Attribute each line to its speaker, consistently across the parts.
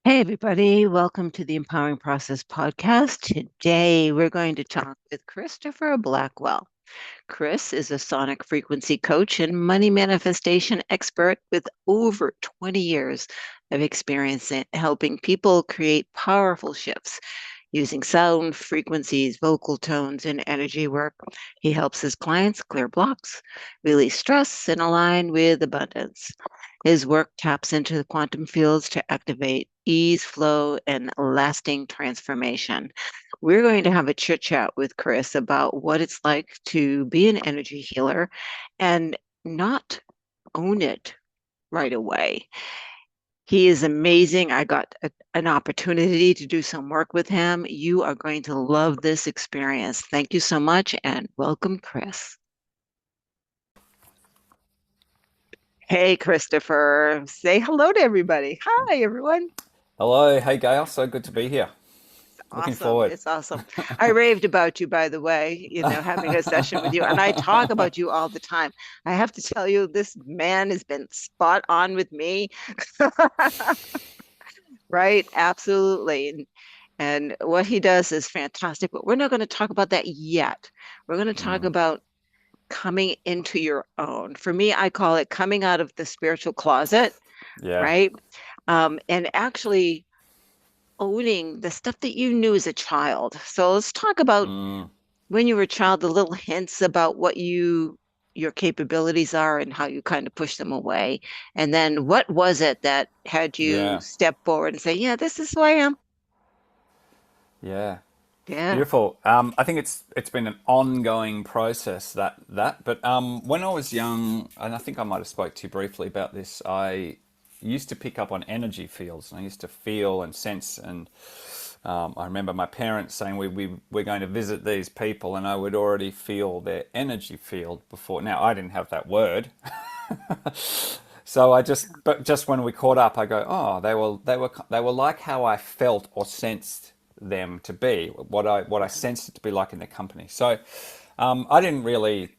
Speaker 1: Hey, everybody. Welcome to the Empowering Process podcast. Today, we're going to talk with Christopher Blackwell. Chris is a sonic frequency coach and money manifestation expert with over 20 years of experience in helping people create powerful shifts using sound, frequencies, vocal tones, and energy work. He helps his clients clear blocks, release stress, and align with abundance. His work taps into the quantum fields to activate ease, flow, and lasting transformation. We're going to have a chit chat with Chris about what it's like to be an energy healer and not own it right away. He is amazing. I got an opportunity to do some work with him. You are going to love this experience. Thank you so much and welcome, Chris. Hey, Christopher. Say hello to everybody. Hi, everyone.
Speaker 2: Hello, hey Gail, so good to be here. Looking
Speaker 1: Awesome.
Speaker 2: forward.
Speaker 1: It's awesome. I raved about you, by the way, having a session with you. And I talk about you all the time. I have to tell you, this man has been spot on with me. Right? Absolutely. And what he does is fantastic, but we're not going to talk about that yet. We're going to talk
Speaker 2: Mm,
Speaker 1: about coming into your own. For me, I call it coming out of the spiritual closet,
Speaker 2: yeah.
Speaker 1: right? And actually owning the stuff that you knew as a child. So let's talk about
Speaker 2: Mm,
Speaker 1: when you were a child, the little hints about your capabilities are and how you kind of push them away. And then what was it that had you
Speaker 2: yeah.
Speaker 1: step forward and say, yeah, this is who I am?
Speaker 2: Yeah.
Speaker 1: Yeah.
Speaker 2: Beautiful. I think it's been an ongoing process but when I was young, and I think I might have spoke to you briefly about this, I used to pick up on energy fields, and I used to feel and sense, and I remember my parents saying we're going to visit these people, and I would already feel their energy field before. Now I didn't have that word, so but just when we caught up, I go, oh, they were like how I felt or sensed them to be, what I sensed it to be like in their company. So I didn't really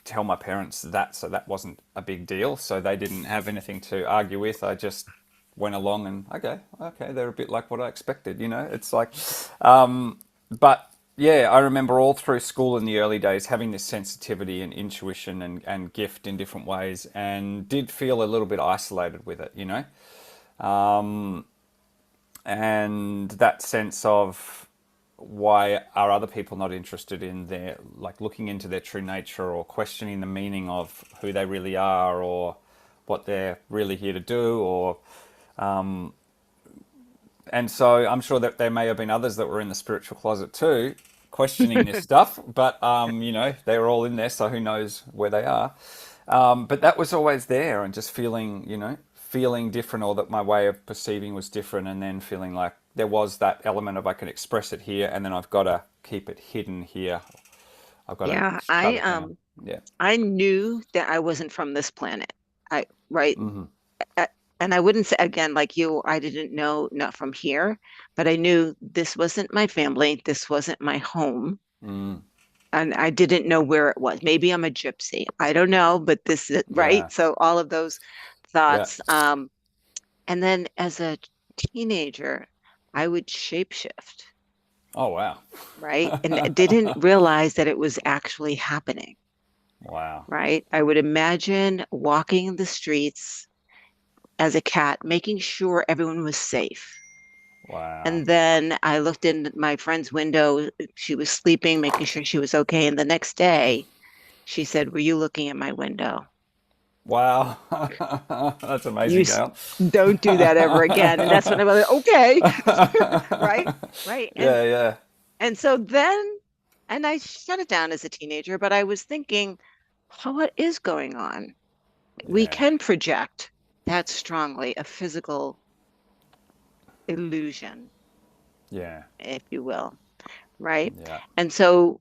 Speaker 2: tell my parents that, so that wasn't a big deal. So they didn't have anything to argue with. I just went along and okay, they're a bit like what I expected. It's like, but yeah, I remember all through school in the early days having this sensitivity and intuition and gift in different ways, and did feel a little bit isolated with it. And that sense of why are other people not interested in their, like, looking into their true nature or questioning the meaning of who they really are or what they're really here to do, or and so I'm sure that there may have been others that were in the spiritual closet too, questioning this stuff, but they were all in there, so who knows where they are. But that was always there, and just feeling different, or that my way of perceiving was different, and then feeling like there was that element of I can express it here, and then I've got to keep it hidden here. I've got to
Speaker 1: Yeah,
Speaker 2: shut it down. Yeah.
Speaker 1: I knew that I wasn't from this planet. I right.
Speaker 2: Mm-hmm.
Speaker 1: A- And I wouldn't say again like you, I didn't know not from here, but I knew this wasn't my family, this wasn't my home,
Speaker 2: Mm.
Speaker 1: and I didn't know where it was. Maybe I'm a gypsy. I don't know, but this is
Speaker 2: Yeah.
Speaker 1: right. So all of those
Speaker 2: Yeah.
Speaker 1: thoughts. And then as a teenager, I would shapeshift,
Speaker 2: Oh wow.
Speaker 1: right? And I didn't realize that it was actually happening,
Speaker 2: Wow.
Speaker 1: right? I would imagine walking the streets as a cat, making sure everyone was safe.
Speaker 2: Wow.
Speaker 1: And then I looked in my friend's window. She was sleeping, making sure she was okay. And the next day, she said, were you looking at my window?
Speaker 2: Wow. That's
Speaker 1: You
Speaker 2: amazing, Gail.
Speaker 1: don't do that ever again. And that's when I was like, okay, right, right.
Speaker 2: Yeah, yeah,
Speaker 1: And so then, and I shut it down as a teenager, but I was thinking, oh, what is going on? We
Speaker 2: yeah,
Speaker 1: can project that strongly a physical illusion,
Speaker 2: yeah,
Speaker 1: if you will, right?
Speaker 2: yeah,
Speaker 1: And so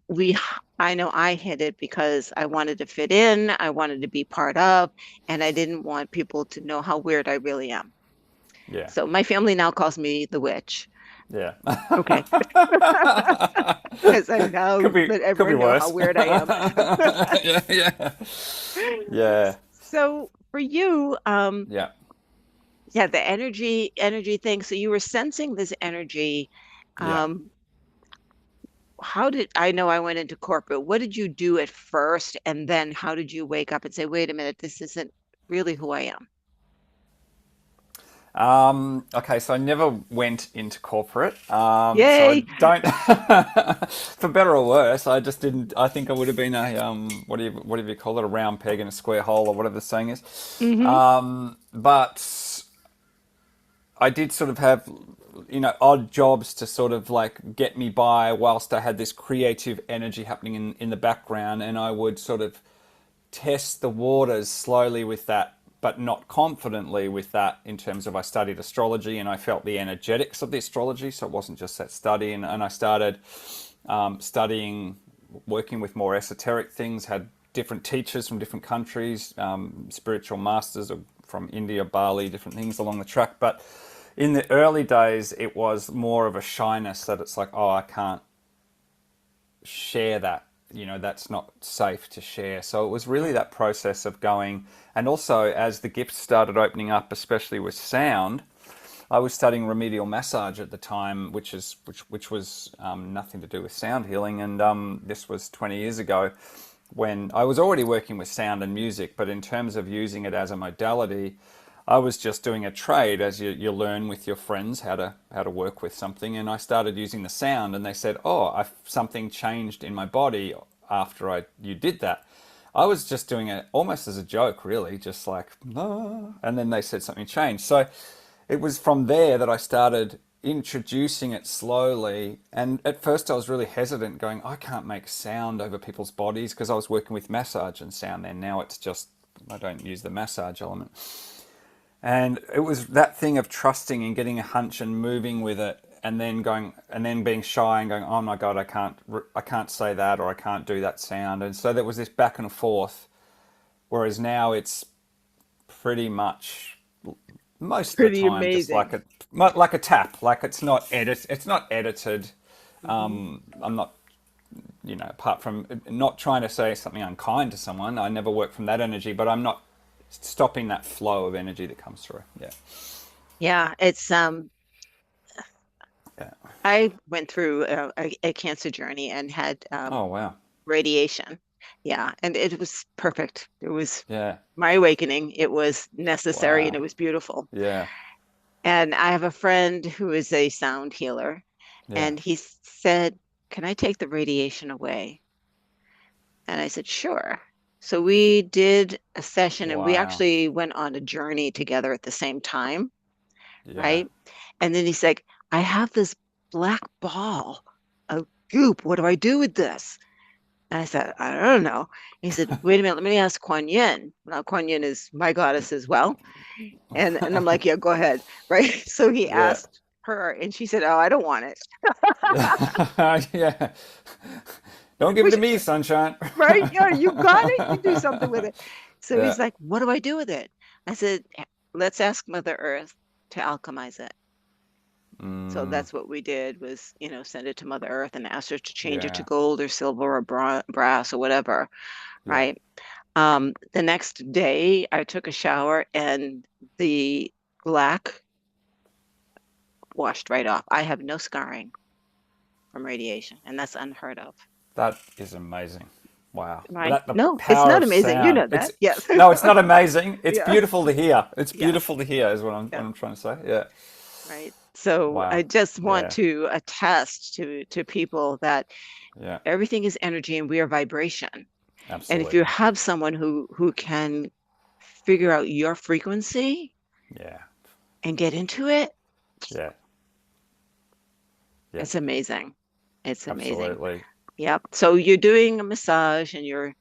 Speaker 1: I know I hid it because I wanted to fit in, I wanted to be part of, and I didn't want people to know how weird I really am.
Speaker 2: yeah,
Speaker 1: So my family now calls me the witch.
Speaker 2: yeah.
Speaker 1: Okay. Because I
Speaker 2: Could
Speaker 1: now
Speaker 2: be,
Speaker 1: let
Speaker 2: could be
Speaker 1: everyone know how
Speaker 2: worse.
Speaker 1: weird I am.
Speaker 2: Yeah, yeah, yeah,
Speaker 1: So for you,
Speaker 2: yeah.
Speaker 1: Yeah, the energy thing. So you were sensing this energy.
Speaker 2: Yeah.
Speaker 1: Um, how did I know I went into corporate? What did you do at first? And then how did you wake up and say, wait a minute, this isn't really who I am?
Speaker 2: Okay, so I never went into corporate. So I
Speaker 1: Yay.
Speaker 2: don't, for better or worse, I just didn't. I think I would have been a what do you call it, a round peg in a square hole, or whatever the saying is.
Speaker 1: Hmm.
Speaker 2: But I did sort of have, odd jobs to sort of like get me by whilst I had this creative energy happening in the background, and I would sort of test the waters slowly with that, but not confidently with that. In terms of, I studied astrology and I felt the energetics of the astrology, so it wasn't just that study. And I started studying, working with more esoteric things, had different teachers from different countries, spiritual masters from India, Bali, different things along the track. But in the early days, it was more of a shyness that it's like, oh, I can't share that. That's not safe to share. So it was really that process of going. And also, as the gifts started opening up, especially with sound, I was studying remedial massage at the time, which was nothing to do with sound healing. And this was 20 years ago, when I was already working with sound and music, but in terms of using it as a modality, I was just doing a trade, as you learn with your friends how to work with something. And I started using the sound, and they said, "Oh, something changed in my body after you did that." I was just doing it almost as a joke, really, just like, "Ah," and then they said something changed. So it was from there that I started introducing it slowly. And at first, I was really hesitant, going, "I can't make sound over people's bodies," because I was working with massage and sound. Then now it's just, I don't use the massage element. And it was that thing of trusting and getting a hunch and moving with it, and then going, and then being shy and going, "Oh my god, I can't say that, or I can't do that sound." And so there was this back and forth. Whereas now it's pretty much, most of the
Speaker 1: Pretty
Speaker 2: time, just
Speaker 1: amazing.
Speaker 2: like a tap. Like it's not edited.
Speaker 1: Hmm.
Speaker 2: I'm not, apart from not trying to say something unkind to someone. I never work from that energy, but I'm not stopping that flow of energy that comes through. Yeah.
Speaker 1: Yeah, it's
Speaker 2: Yeah.
Speaker 1: I went through a cancer journey and had
Speaker 2: Oh wow.
Speaker 1: radiation. Yeah, and it was perfect. It was
Speaker 2: Yeah.
Speaker 1: my awakening. It was necessary and it
Speaker 2: Wow.
Speaker 1: was beautiful.
Speaker 2: Yeah.
Speaker 1: And I have a friend who is a sound healer,
Speaker 2: Yeah.
Speaker 1: and he said, "Can I take the radiation away?" And I said, "Sure." So we did a session and we
Speaker 2: Wow.
Speaker 1: actually went on a journey together at the same time,
Speaker 2: Yeah.
Speaker 1: right? And then he's like, "I have this black ball of goop. What do I do with this?" And I said, "I don't know." He said, "Wait a minute, let me ask Kuan Yin." Now, Kuan Yin is my goddess as well. And I'm like, "Yeah, go ahead." Right. So he
Speaker 2: Yeah.
Speaker 1: asked her, and she said, "Oh, I don't want it."
Speaker 2: Yeah. Don't give it
Speaker 1: Which,
Speaker 2: to me, sunshine.
Speaker 1: right? Yeah, you got it. You do something with it. So
Speaker 2: Yeah.
Speaker 1: he's like, "What do I do with it?" I said, "Let's ask Mother Earth to alchemize it." So
Speaker 2: Mm,
Speaker 1: that's what we did was, send it to Mother Earth and ask her to change it to
Speaker 2: yeah.
Speaker 1: gold or silver or brass or whatever,
Speaker 2: Yeah.
Speaker 1: right? The next day, I took a shower and the black washed right off. I have no scarring from radiation, and that's unheard of,
Speaker 2: That is amazing. Wow.
Speaker 1: right?
Speaker 2: That the
Speaker 1: No, it's
Speaker 2: power
Speaker 1: not
Speaker 2: of
Speaker 1: amazing. You
Speaker 2: sound.
Speaker 1: know that. Yes.
Speaker 2: No, it's not amazing. It's
Speaker 1: Yeah.
Speaker 2: beautiful to hear. It's
Speaker 1: Yeah.
Speaker 2: beautiful to hear is what
Speaker 1: Yeah.
Speaker 2: I'm trying to say. Yeah.
Speaker 1: Right. So I
Speaker 2: Wow.
Speaker 1: just want
Speaker 2: Yeah.
Speaker 1: to attest to people that
Speaker 2: Yeah.
Speaker 1: everything is energy and we are vibration. And if you
Speaker 2: Absolutely.
Speaker 1: have someone who can figure out your frequency
Speaker 2: Yeah.
Speaker 1: and get into it,
Speaker 2: Yeah. Yeah.
Speaker 1: it's amazing. It's amazing.
Speaker 2: Absolutely.
Speaker 1: Yep. So you're doing a massage and you're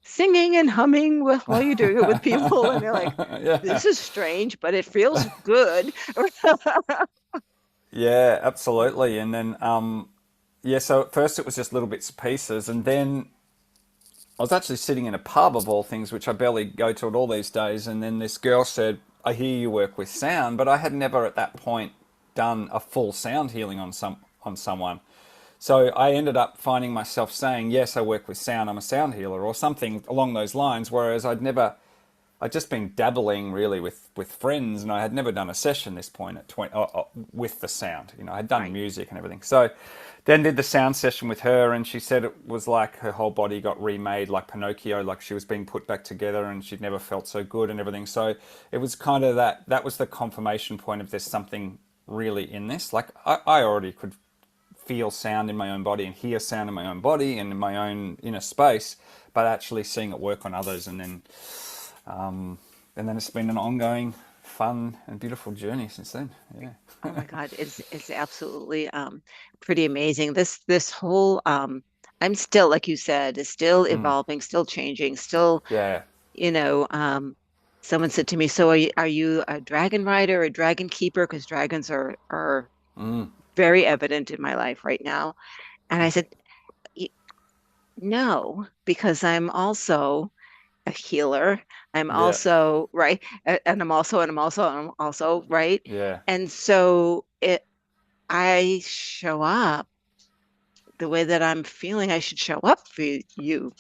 Speaker 1: singing and humming while you're doing it with people, and they're like,
Speaker 2: Yeah.
Speaker 1: "This is strange, but it feels good."
Speaker 2: Yeah, absolutely. And then yeah, so at first it was just little bits and pieces, and then I was actually sitting in a pub of all things, which I barely go to at all these days, and then this girl said, "I hear you work with sound," but I had never at that point done a full sound healing on someone. So I ended up finding myself saying, "Yes, I work with sound. I'm a sound healer," or something along those lines. Whereas I'd never I'd just been dabbling really with friends, and I had never done a session this point at 20 with the sound. You know, I had done
Speaker 1: Right.
Speaker 2: music and everything. So then did the sound session with her, and she said it was like her whole body got remade, like Pinocchio, like she was being put back together, and she'd never felt so good and everything. So it was kind of that was the confirmation point of there's something really in this. Like I already could feel sound in my own body and hear sound in my own body and in my own inner space, but actually seeing it work on others, um, and then it's been an ongoing, fun and beautiful journey since then. Yeah,
Speaker 1: Oh my God, it's absolutely pretty amazing. This whole I'm still, like you said, is still evolving, still changing, still,
Speaker 2: yeah,
Speaker 1: you know, someone said to me, so are you a dragon rider or a dragon keeper? Because dragons are very evident in my life right now. And I said, "Y- no, because I'm also a healer. I'm
Speaker 2: yeah,
Speaker 1: also right, and I'm also right.
Speaker 2: yeah,
Speaker 1: And so I show up the way that I'm feeling I should show up for you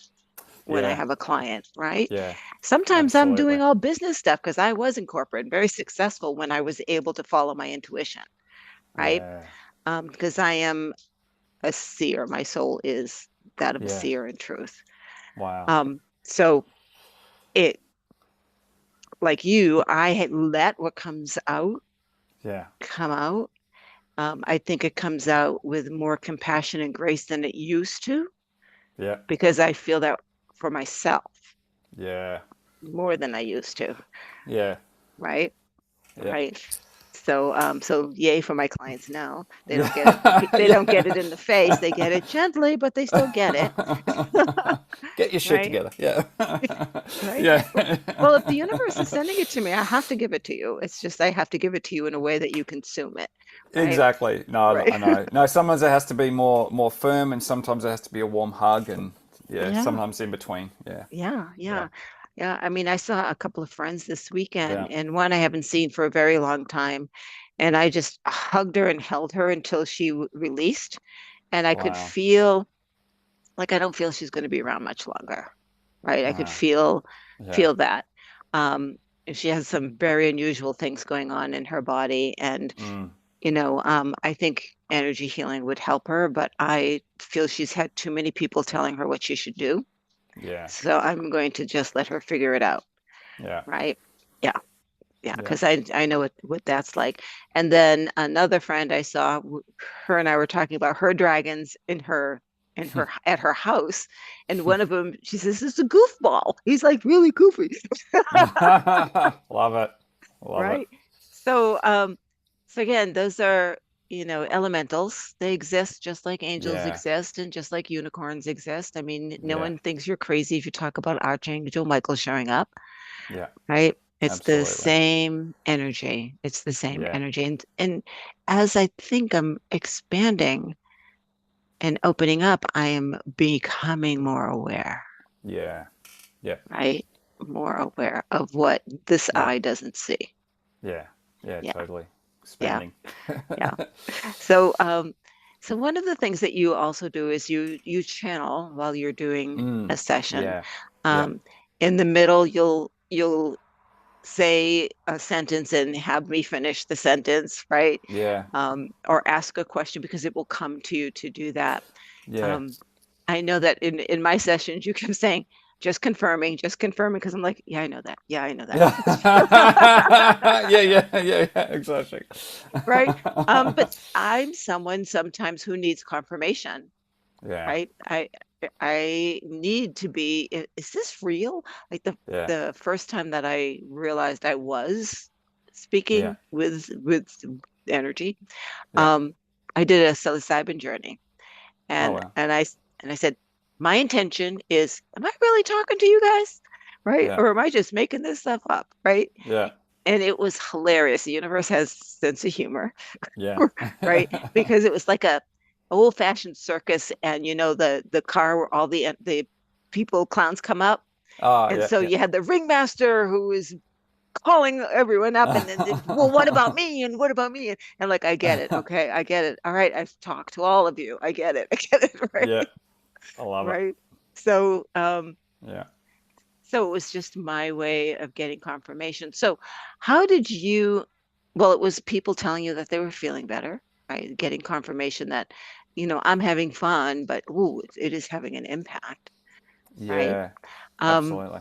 Speaker 1: when I
Speaker 2: yeah,
Speaker 1: have a client, right?
Speaker 2: yeah,
Speaker 1: Sometimes I'm
Speaker 2: absolutely.
Speaker 1: doing all business stuff because I was in corporate, very successful when I was able to follow my intuition, right?
Speaker 2: Yeah,
Speaker 1: Because I am a seer. My soul is that of a
Speaker 2: yeah,
Speaker 1: seer in truth.
Speaker 2: wow,
Speaker 1: So it, like you, I had let what comes out
Speaker 2: yeah,
Speaker 1: come out. I think it comes out with more compassion and grace than it used to
Speaker 2: yeah,
Speaker 1: because I feel that for myself
Speaker 2: yeah,
Speaker 1: more than I used to,
Speaker 2: yeah,
Speaker 1: right?
Speaker 2: yeah,
Speaker 1: Right. So yay for my clients now. They don't get it.
Speaker 2: yeah,
Speaker 1: They don't get it
Speaker 2: yeah.
Speaker 1: in the face. They get it gently, but they still get it,
Speaker 2: Get your shit
Speaker 1: right?
Speaker 2: together. Yeah,
Speaker 1: Right.
Speaker 2: yeah.
Speaker 1: Well, if the universe is sending it to me, I have to give it to you. It's just I have to give it to you in a way that you consume it, right?
Speaker 2: Exactly. No,
Speaker 1: Right.
Speaker 2: I know. No, sometimes it has to be more firm, and sometimes it has to be a warm hug, and yeah,
Speaker 1: Yeah.
Speaker 2: sometimes in between. Yeah,
Speaker 1: Yeah,
Speaker 2: yeah,
Speaker 1: yeah. Yeah, I mean, I saw a couple of friends this weekend,
Speaker 2: yeah.
Speaker 1: and one I haven't seen for a very long time. And I just hugged her and held her until she released. And I could
Speaker 2: Wow.
Speaker 1: feel like I don't feel she's going to be around much longer, right? I could
Speaker 2: Uh,
Speaker 1: feel
Speaker 2: yeah.
Speaker 1: feel that. Um, she has some very unusual things going on in her body, and
Speaker 2: Mm,
Speaker 1: I think energy healing would help her, but I feel she's had too many people telling her what she should do.
Speaker 2: yeah.
Speaker 1: So I'm going to just let her figure it out,
Speaker 2: Yeah.
Speaker 1: right? Yeah, yeah,
Speaker 2: Yeah.
Speaker 1: because I know what that's like. And then another friend I saw, her and I were talking about her dragons in her at her house, and one of them, she says, "This is a goofball. He's like really goofy."
Speaker 2: Love it. Love it.
Speaker 1: Right? So, so again, those are, elementals. They exist just like angels
Speaker 2: Yeah.
Speaker 1: exist and just like unicorns exist. I mean, no
Speaker 2: Yeah.
Speaker 1: one thinks you're crazy if you talk about Archangel Michael showing up,
Speaker 2: Yeah.
Speaker 1: right? It's the
Speaker 2: Absolutely.
Speaker 1: same energy. It's the same
Speaker 2: Yeah.
Speaker 1: energy. And as I think I'm expanding and opening up, I am becoming more aware,
Speaker 2: Yeah. Yeah.
Speaker 1: right? More aware of what this
Speaker 2: Yeah.
Speaker 1: eye doesn't see.
Speaker 2: Yeah. Yeah.
Speaker 1: Yeah,
Speaker 2: Totally.
Speaker 1: yeah,
Speaker 2: Expanding.
Speaker 1: yeah. So one of the things that you also do is you channel while you're doing
Speaker 2: Mm.
Speaker 1: a session.
Speaker 2: Yeah. Yeah.
Speaker 1: Um, in the middle, you'll say a sentence and have me finish the sentence, right?
Speaker 2: Yeah.
Speaker 1: Or ask a question because it will come to you to do that.
Speaker 2: Yeah.
Speaker 1: Um, I know that in my sessions you kept saying just confirming, because I'm like, yeah, I know that. Yeah, I know that.
Speaker 2: Yeah. Yeah. Yeah. Yeah. Yeah. Exactly.
Speaker 1: Right. But I'm someone sometimes who needs confirmation,
Speaker 2: Yeah.
Speaker 1: right? I need to be, is this real? Like
Speaker 2: Yeah.
Speaker 1: the first time that I realized I was
Speaker 2: Yeah.
Speaker 1: speaking with energy,
Speaker 2: Yeah.
Speaker 1: um, I did a psilocybin journey,
Speaker 2: Oh
Speaker 1: and
Speaker 2: wow.
Speaker 1: and I and I said, my intention is, am I really talking to you guys? Right?
Speaker 2: Yeah.
Speaker 1: Or am I just making this stuff up? Right?
Speaker 2: Yeah.
Speaker 1: And it was hilarious. The universe has sense of humor,
Speaker 2: Yeah.
Speaker 1: right? Because it was like a old-fashioned circus, and the car where all the people clowns come up,
Speaker 2: Oh
Speaker 1: and
Speaker 2: yeah.
Speaker 1: so
Speaker 2: Yeah.
Speaker 1: you had the ringmaster who is calling everyone up, and then well, what about me? And what about me? And like, I get it. Okay, I get it. All right, I've talked to all of you. I get it. I get it.
Speaker 2: Yeah.
Speaker 1: Right,
Speaker 2: I love it.
Speaker 1: right. So,
Speaker 2: Yeah.
Speaker 1: So it was just my way of getting confirmation. So how did you, well, it was people telling you that they were feeling better, right? Getting confirmation that, I'm having fun, but ooh, it is having an impact, right?
Speaker 2: Yeah,
Speaker 1: Um,
Speaker 2: absolutely.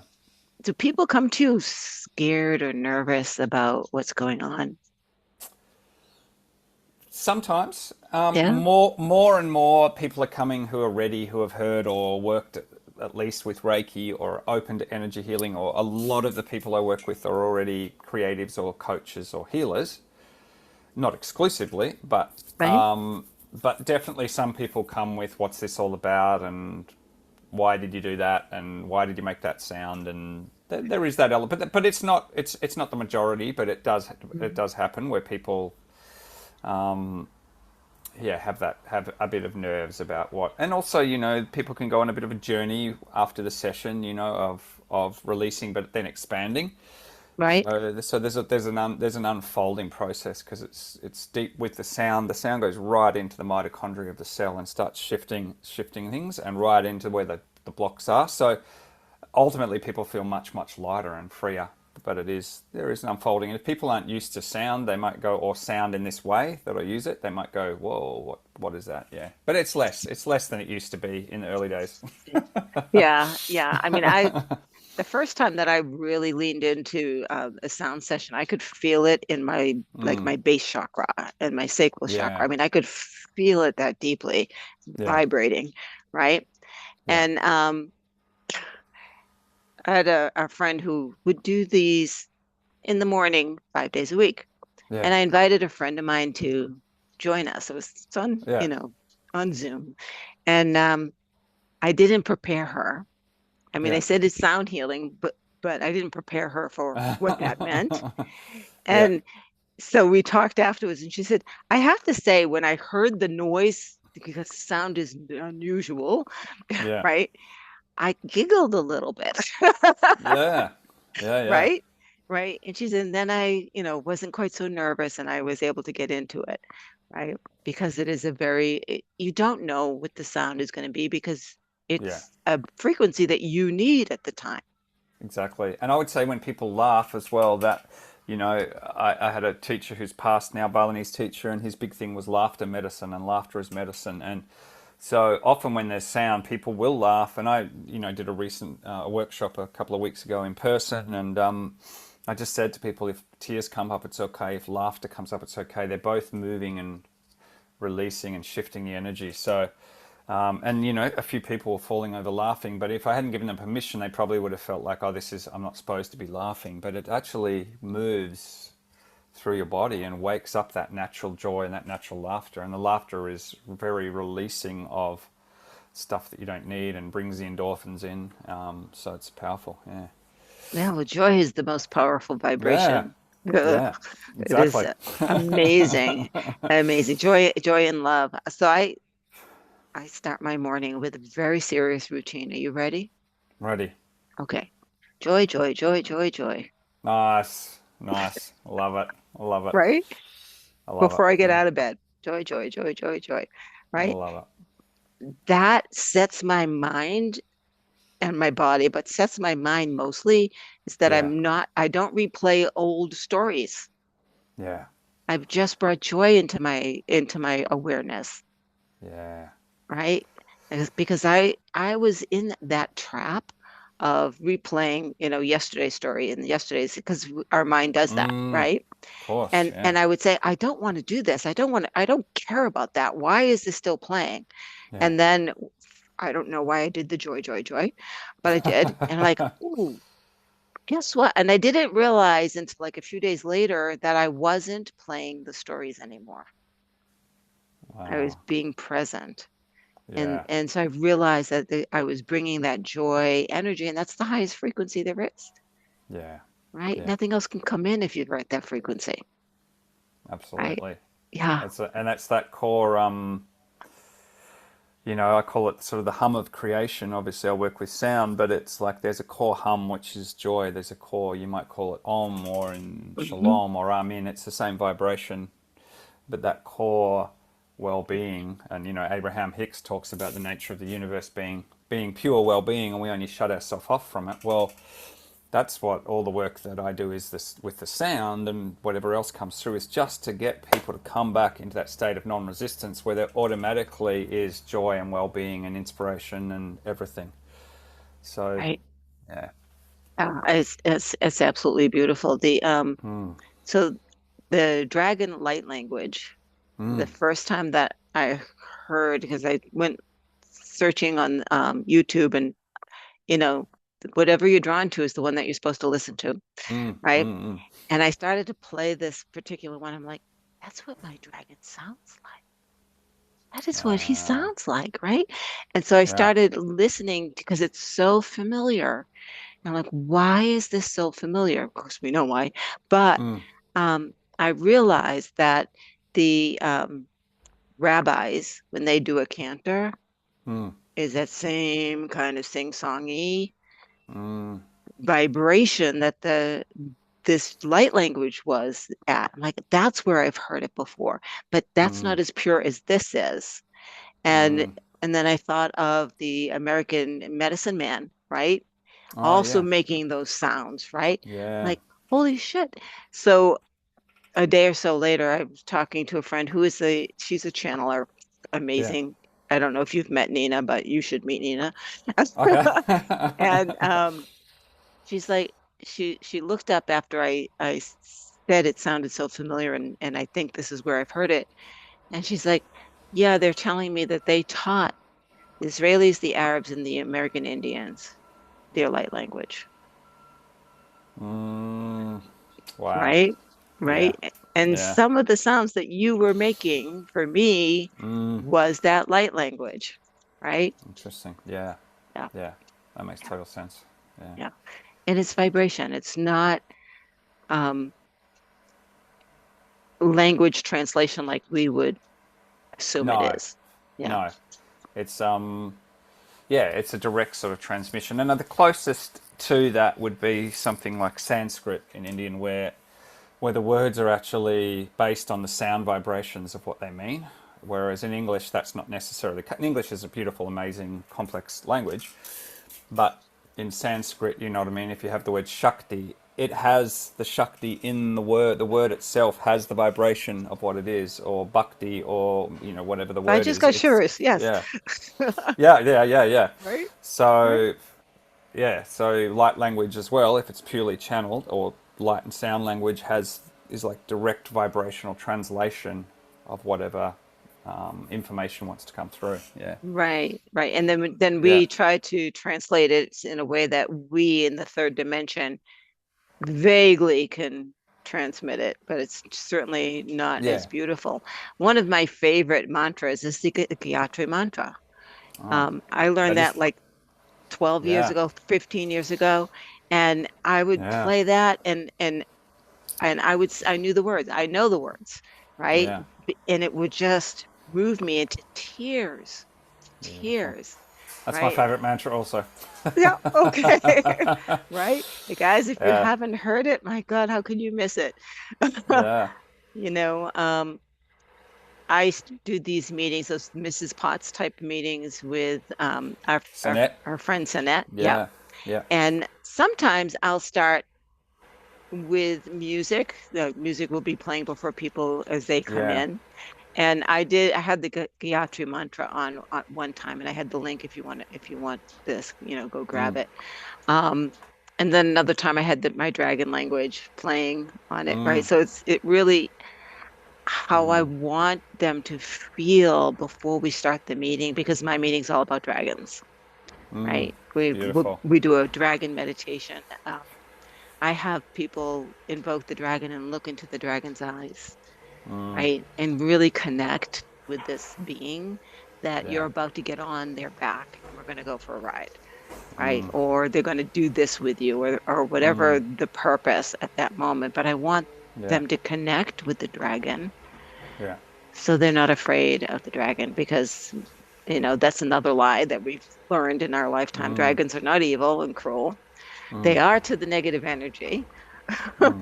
Speaker 1: do people come to you scared or nervous about what's going on?
Speaker 2: Sometimes,
Speaker 1: Yeah,
Speaker 2: more and more people are coming who are ready, who have heard or worked at least with Reiki or open to energy healing. Or a lot of the people I work with are already creatives or coaches or healers, not exclusively,
Speaker 1: right?
Speaker 2: but definitely some people come with what's this all about and why did you do that and why did you make that sound, and there is that element, but it's not the majority, but it
Speaker 1: Mhm.
Speaker 2: does happen where people yeah, have a bit of nerves about what, and also people can go on a bit of a journey after the session, of releasing, but then expanding.
Speaker 1: Right?
Speaker 2: So there's an unfolding process because it's deep with the sound. The sound goes right into the mitochondria of the cell and starts shifting things and right into where the blocks are. So ultimately people feel much lighter and freer, but there is an unfolding, and if people aren't used to sound, they might go, or sound in this way that I use it, they might go, whoa, what is that? Yeah, but it's less than it used to be in the early days.
Speaker 1: Yeah, yeah. I mean, the first time that I really leaned into a sound session, I could feel it in my like my base chakra and my sacral chakra. I
Speaker 2: Yeah,
Speaker 1: mean, I could feel it that deeply
Speaker 2: yeah,
Speaker 1: vibrating, right?
Speaker 2: yeah,
Speaker 1: And I had a friend who would do these in the morning, 5 days a week.
Speaker 2: yeah,
Speaker 1: And I invited a friend of mine to join us. It was on,
Speaker 2: yeah.
Speaker 1: on Zoom. And I didn't prepare her. I mean, I
Speaker 2: Yeah.
Speaker 1: said it's sound healing, but I didn't prepare her for what that meant.
Speaker 2: Yeah,
Speaker 1: And so we talked afterwards, and she said, I have to say, when I heard the noise, because sound is unusual,
Speaker 2: yeah,
Speaker 1: right? I giggled a little bit,
Speaker 2: yeah, yeah, yeah,
Speaker 1: right? Right. And she said, and then I, wasn't quite so nervous and I was able to get into it, right? Because it is you don't know what the sound is going to be because
Speaker 2: yeah.
Speaker 1: it's a frequency that you need at the time.
Speaker 2: Exactly. And I would say when people laugh as well, that, I had a teacher who's passed now, Balinese teacher, and his big thing was laughter medicine, and laughter is medicine. And so often when there's sound, people will laugh. And I, did a recent workshop a couple of weeks ago in person, and I just said to people, if tears come up, it's okay. If laughter comes up, it's okay. They're both moving and releasing and shifting the energy. So, and a few people were falling over laughing, but if I hadn't given them permission, they probably would have felt like, oh, I'm not supposed to be laughing. But it actually moves through your body and wakes up that natural joy and that natural laughter. And the laughter is very releasing of stuff that you don't need and brings the endorphins in. So it's powerful. Yeah.
Speaker 1: Yeah, well, joy is the most powerful
Speaker 2: Yeah.
Speaker 1: vibration. Ugh,
Speaker 2: Yeah.
Speaker 1: it is
Speaker 2: Exactly.
Speaker 1: amazing, amazing joy and love. So I start my morning with a very serious routine. Are you ready?
Speaker 2: Ready.
Speaker 1: Okay. Joy, joy, joy, joy, joy.
Speaker 2: Nice. Nice. Love it. I love it.
Speaker 1: Right?
Speaker 2: I love
Speaker 1: Before I
Speaker 2: it.
Speaker 1: get
Speaker 2: Yeah.
Speaker 1: out of bed. Joy, joy, joy, joy, joy.
Speaker 2: I
Speaker 1: Right?
Speaker 2: love it.
Speaker 1: That sets my mind and my body, but sets my mind mostly is that
Speaker 2: Yeah.
Speaker 1: I don't replay old stories.
Speaker 2: Yeah.
Speaker 1: I've just brought joy into my awareness,
Speaker 2: Yeah.
Speaker 1: right? Because I was in that trap of replaying, yesterday's story and yesterday's because our mind does that,
Speaker 2: Mm,
Speaker 1: right?
Speaker 2: of course.
Speaker 1: And
Speaker 2: Yeah.
Speaker 1: and I would say, I don't want to do this. I don't care about that. Why is this still playing?
Speaker 2: Yeah.
Speaker 1: And then I don't know why I did the joy, joy, joy, but I did. And like, ooh, guess what? And I didn't realize until like a few days later that I wasn't playing the stories anymore. I was
Speaker 2: Wow.
Speaker 1: being present. And
Speaker 2: Yeah.
Speaker 1: and so I realized that I was bringing that joy energy, and that's the highest frequency there is,
Speaker 2: Yeah.
Speaker 1: right?
Speaker 2: Yeah.
Speaker 1: Nothing else can come in if you're at that frequency, right?
Speaker 2: Absolutely.
Speaker 1: Yeah.
Speaker 2: That's that core. I call it sort of the hum of creation. Obviously, I work with sound, but it's like there's a core hum, which is joy. There's a core. You might call it Om or in
Speaker 1: Mhm.
Speaker 2: Shalom or Amin. It's the same vibration, but that core well-being. And Abraham Hicks talks about the nature of the universe being being pure well-being, and we only shut ourselves off from it. Well, that's what all the work that I do is this with the sound and whatever else comes through, is just to get people to come back into that state of non-resistance where there automatically is joy and well-being and inspiration and everything. So,
Speaker 1: Right.
Speaker 2: yeah.
Speaker 1: It's absolutely beautiful. So the dragon light language, the first time that I heard, because I went searching on YouTube, and you know, whatever you're drawn to is the one that you're supposed to listen to, right? And I started to play this particular one. I'm like, that's what my dragon sounds like. That is what he
Speaker 2: Uh,
Speaker 1: sounds like, right? And so I
Speaker 2: yeah.
Speaker 1: started listening because it's so familiar. And I'm like, why is this so familiar? Of course, we know why. But I realized that the rabbis, when they do a cantor, is that same kind of sing-songy vibration that the this light language was at. I'm like, that's where I've heard it before, but that's not as pure as this is. And and then I thought of the American medicine man, right?
Speaker 2: Oh,
Speaker 1: Also
Speaker 2: yeah.
Speaker 1: making those sounds, right?
Speaker 2: Yeah.
Speaker 1: Like, holy shit. So a day or so later, I was talking to a friend who is she's a channeler,
Speaker 2: Yeah.
Speaker 1: amazing. I don't know if you've met Nina, but you should meet Nina.
Speaker 2: Okay.
Speaker 1: And she's like, she looked up after I said it sounded so familiar, and I think this is where I've heard it. And she's like, yeah, they're telling me that they taught the Israelis, the Arabs, and the American Indians their light language,
Speaker 2: Wow.
Speaker 1: right?
Speaker 2: Yeah.
Speaker 1: Right. And
Speaker 2: Yeah.
Speaker 1: some of the sounds that you were making for me was that light language, right?
Speaker 2: Interesting. Yeah.
Speaker 1: Yeah,
Speaker 2: Yeah. That makes
Speaker 1: yeah,
Speaker 2: total sense. Yeah.
Speaker 1: yeah. And it's vibration. It's not um, language translation like we would assume it
Speaker 2: No.
Speaker 1: is. Yeah.
Speaker 2: No. It's yeah, it's a direct sort of transmission. And the closest to that would be something like Sanskrit in Indian, where the words are actually based on the sound vibrations of what they mean. Whereas in English, that's not necessarily. English is a beautiful, amazing, complex language, but in Sanskrit, you know what I mean. If you have the word Shakti, it has the Shakti in the word. The word itself has the vibration of what it is, or Bhakti, or whatever the
Speaker 1: I
Speaker 2: word
Speaker 1: just
Speaker 2: is.
Speaker 1: got
Speaker 2: It's
Speaker 1: curious. Yes.
Speaker 2: yeah, yeah, yeah, yeah, yeah.
Speaker 1: Right. Right.
Speaker 2: So yeah, so light language as well, if it's purely channeled, or light and sound language is like direct vibrational translation of whatever information wants to come through. Yeah,
Speaker 1: Right, right. And then
Speaker 2: yeah,
Speaker 1: we try to translate it in a way that we in the third dimension vaguely can transmit it, but it's certainly not as
Speaker 2: yeah.
Speaker 1: beautiful. One of my favorite mantras is the Gayatri mantra. I learned
Speaker 2: That
Speaker 1: that
Speaker 2: is,
Speaker 1: like 12 years
Speaker 2: yeah,
Speaker 1: ago, 15 years ago, and I would
Speaker 2: yeah,
Speaker 1: play that, and I knew the words. I know the words, right?
Speaker 2: yeah.
Speaker 1: And it would just move me into tears,
Speaker 2: Beautiful.
Speaker 1: tears,
Speaker 2: That's my
Speaker 1: right?
Speaker 2: favorite mantra, also.
Speaker 1: Yeah, okay. Right? Hey, guys, if you
Speaker 2: Yeah,
Speaker 1: haven't heard it, my God, how could you miss it?
Speaker 2: yeah.
Speaker 1: You know, I do these meetings, those Mrs. Potts type meetings with
Speaker 2: Sonnet.
Speaker 1: our friend Sanette. Yeah.
Speaker 2: Yeah, yeah,
Speaker 1: And sometimes I'll start with music. The music will be playing before people as they come
Speaker 2: yeah.
Speaker 1: in. And I had the Gayatri mantra on one time, and I had the link if you want this, go grab it. Um, and then another time I had my dragon language playing on it, right? So it really how I want them to feel before we start the meeting, because my meeting's all about dragons, right?
Speaker 2: Beautiful.
Speaker 1: We do a dragon meditation. I have people invoke the dragon and look into the dragon's eyes, right? And really connect with this being that
Speaker 2: Yeah,
Speaker 1: you're about to get on their back and we're going to go for a ride, right? Or they're going to do this with you, or whatever the purpose at that moment. But I want
Speaker 2: yeah,
Speaker 1: them to connect with the dragon
Speaker 2: yeah.
Speaker 1: so they're not afraid of the dragon, because that's another lie that we've learned in our lifetime. Dragons are not evil and cruel. They are to the negative energy,
Speaker 2: Yeah,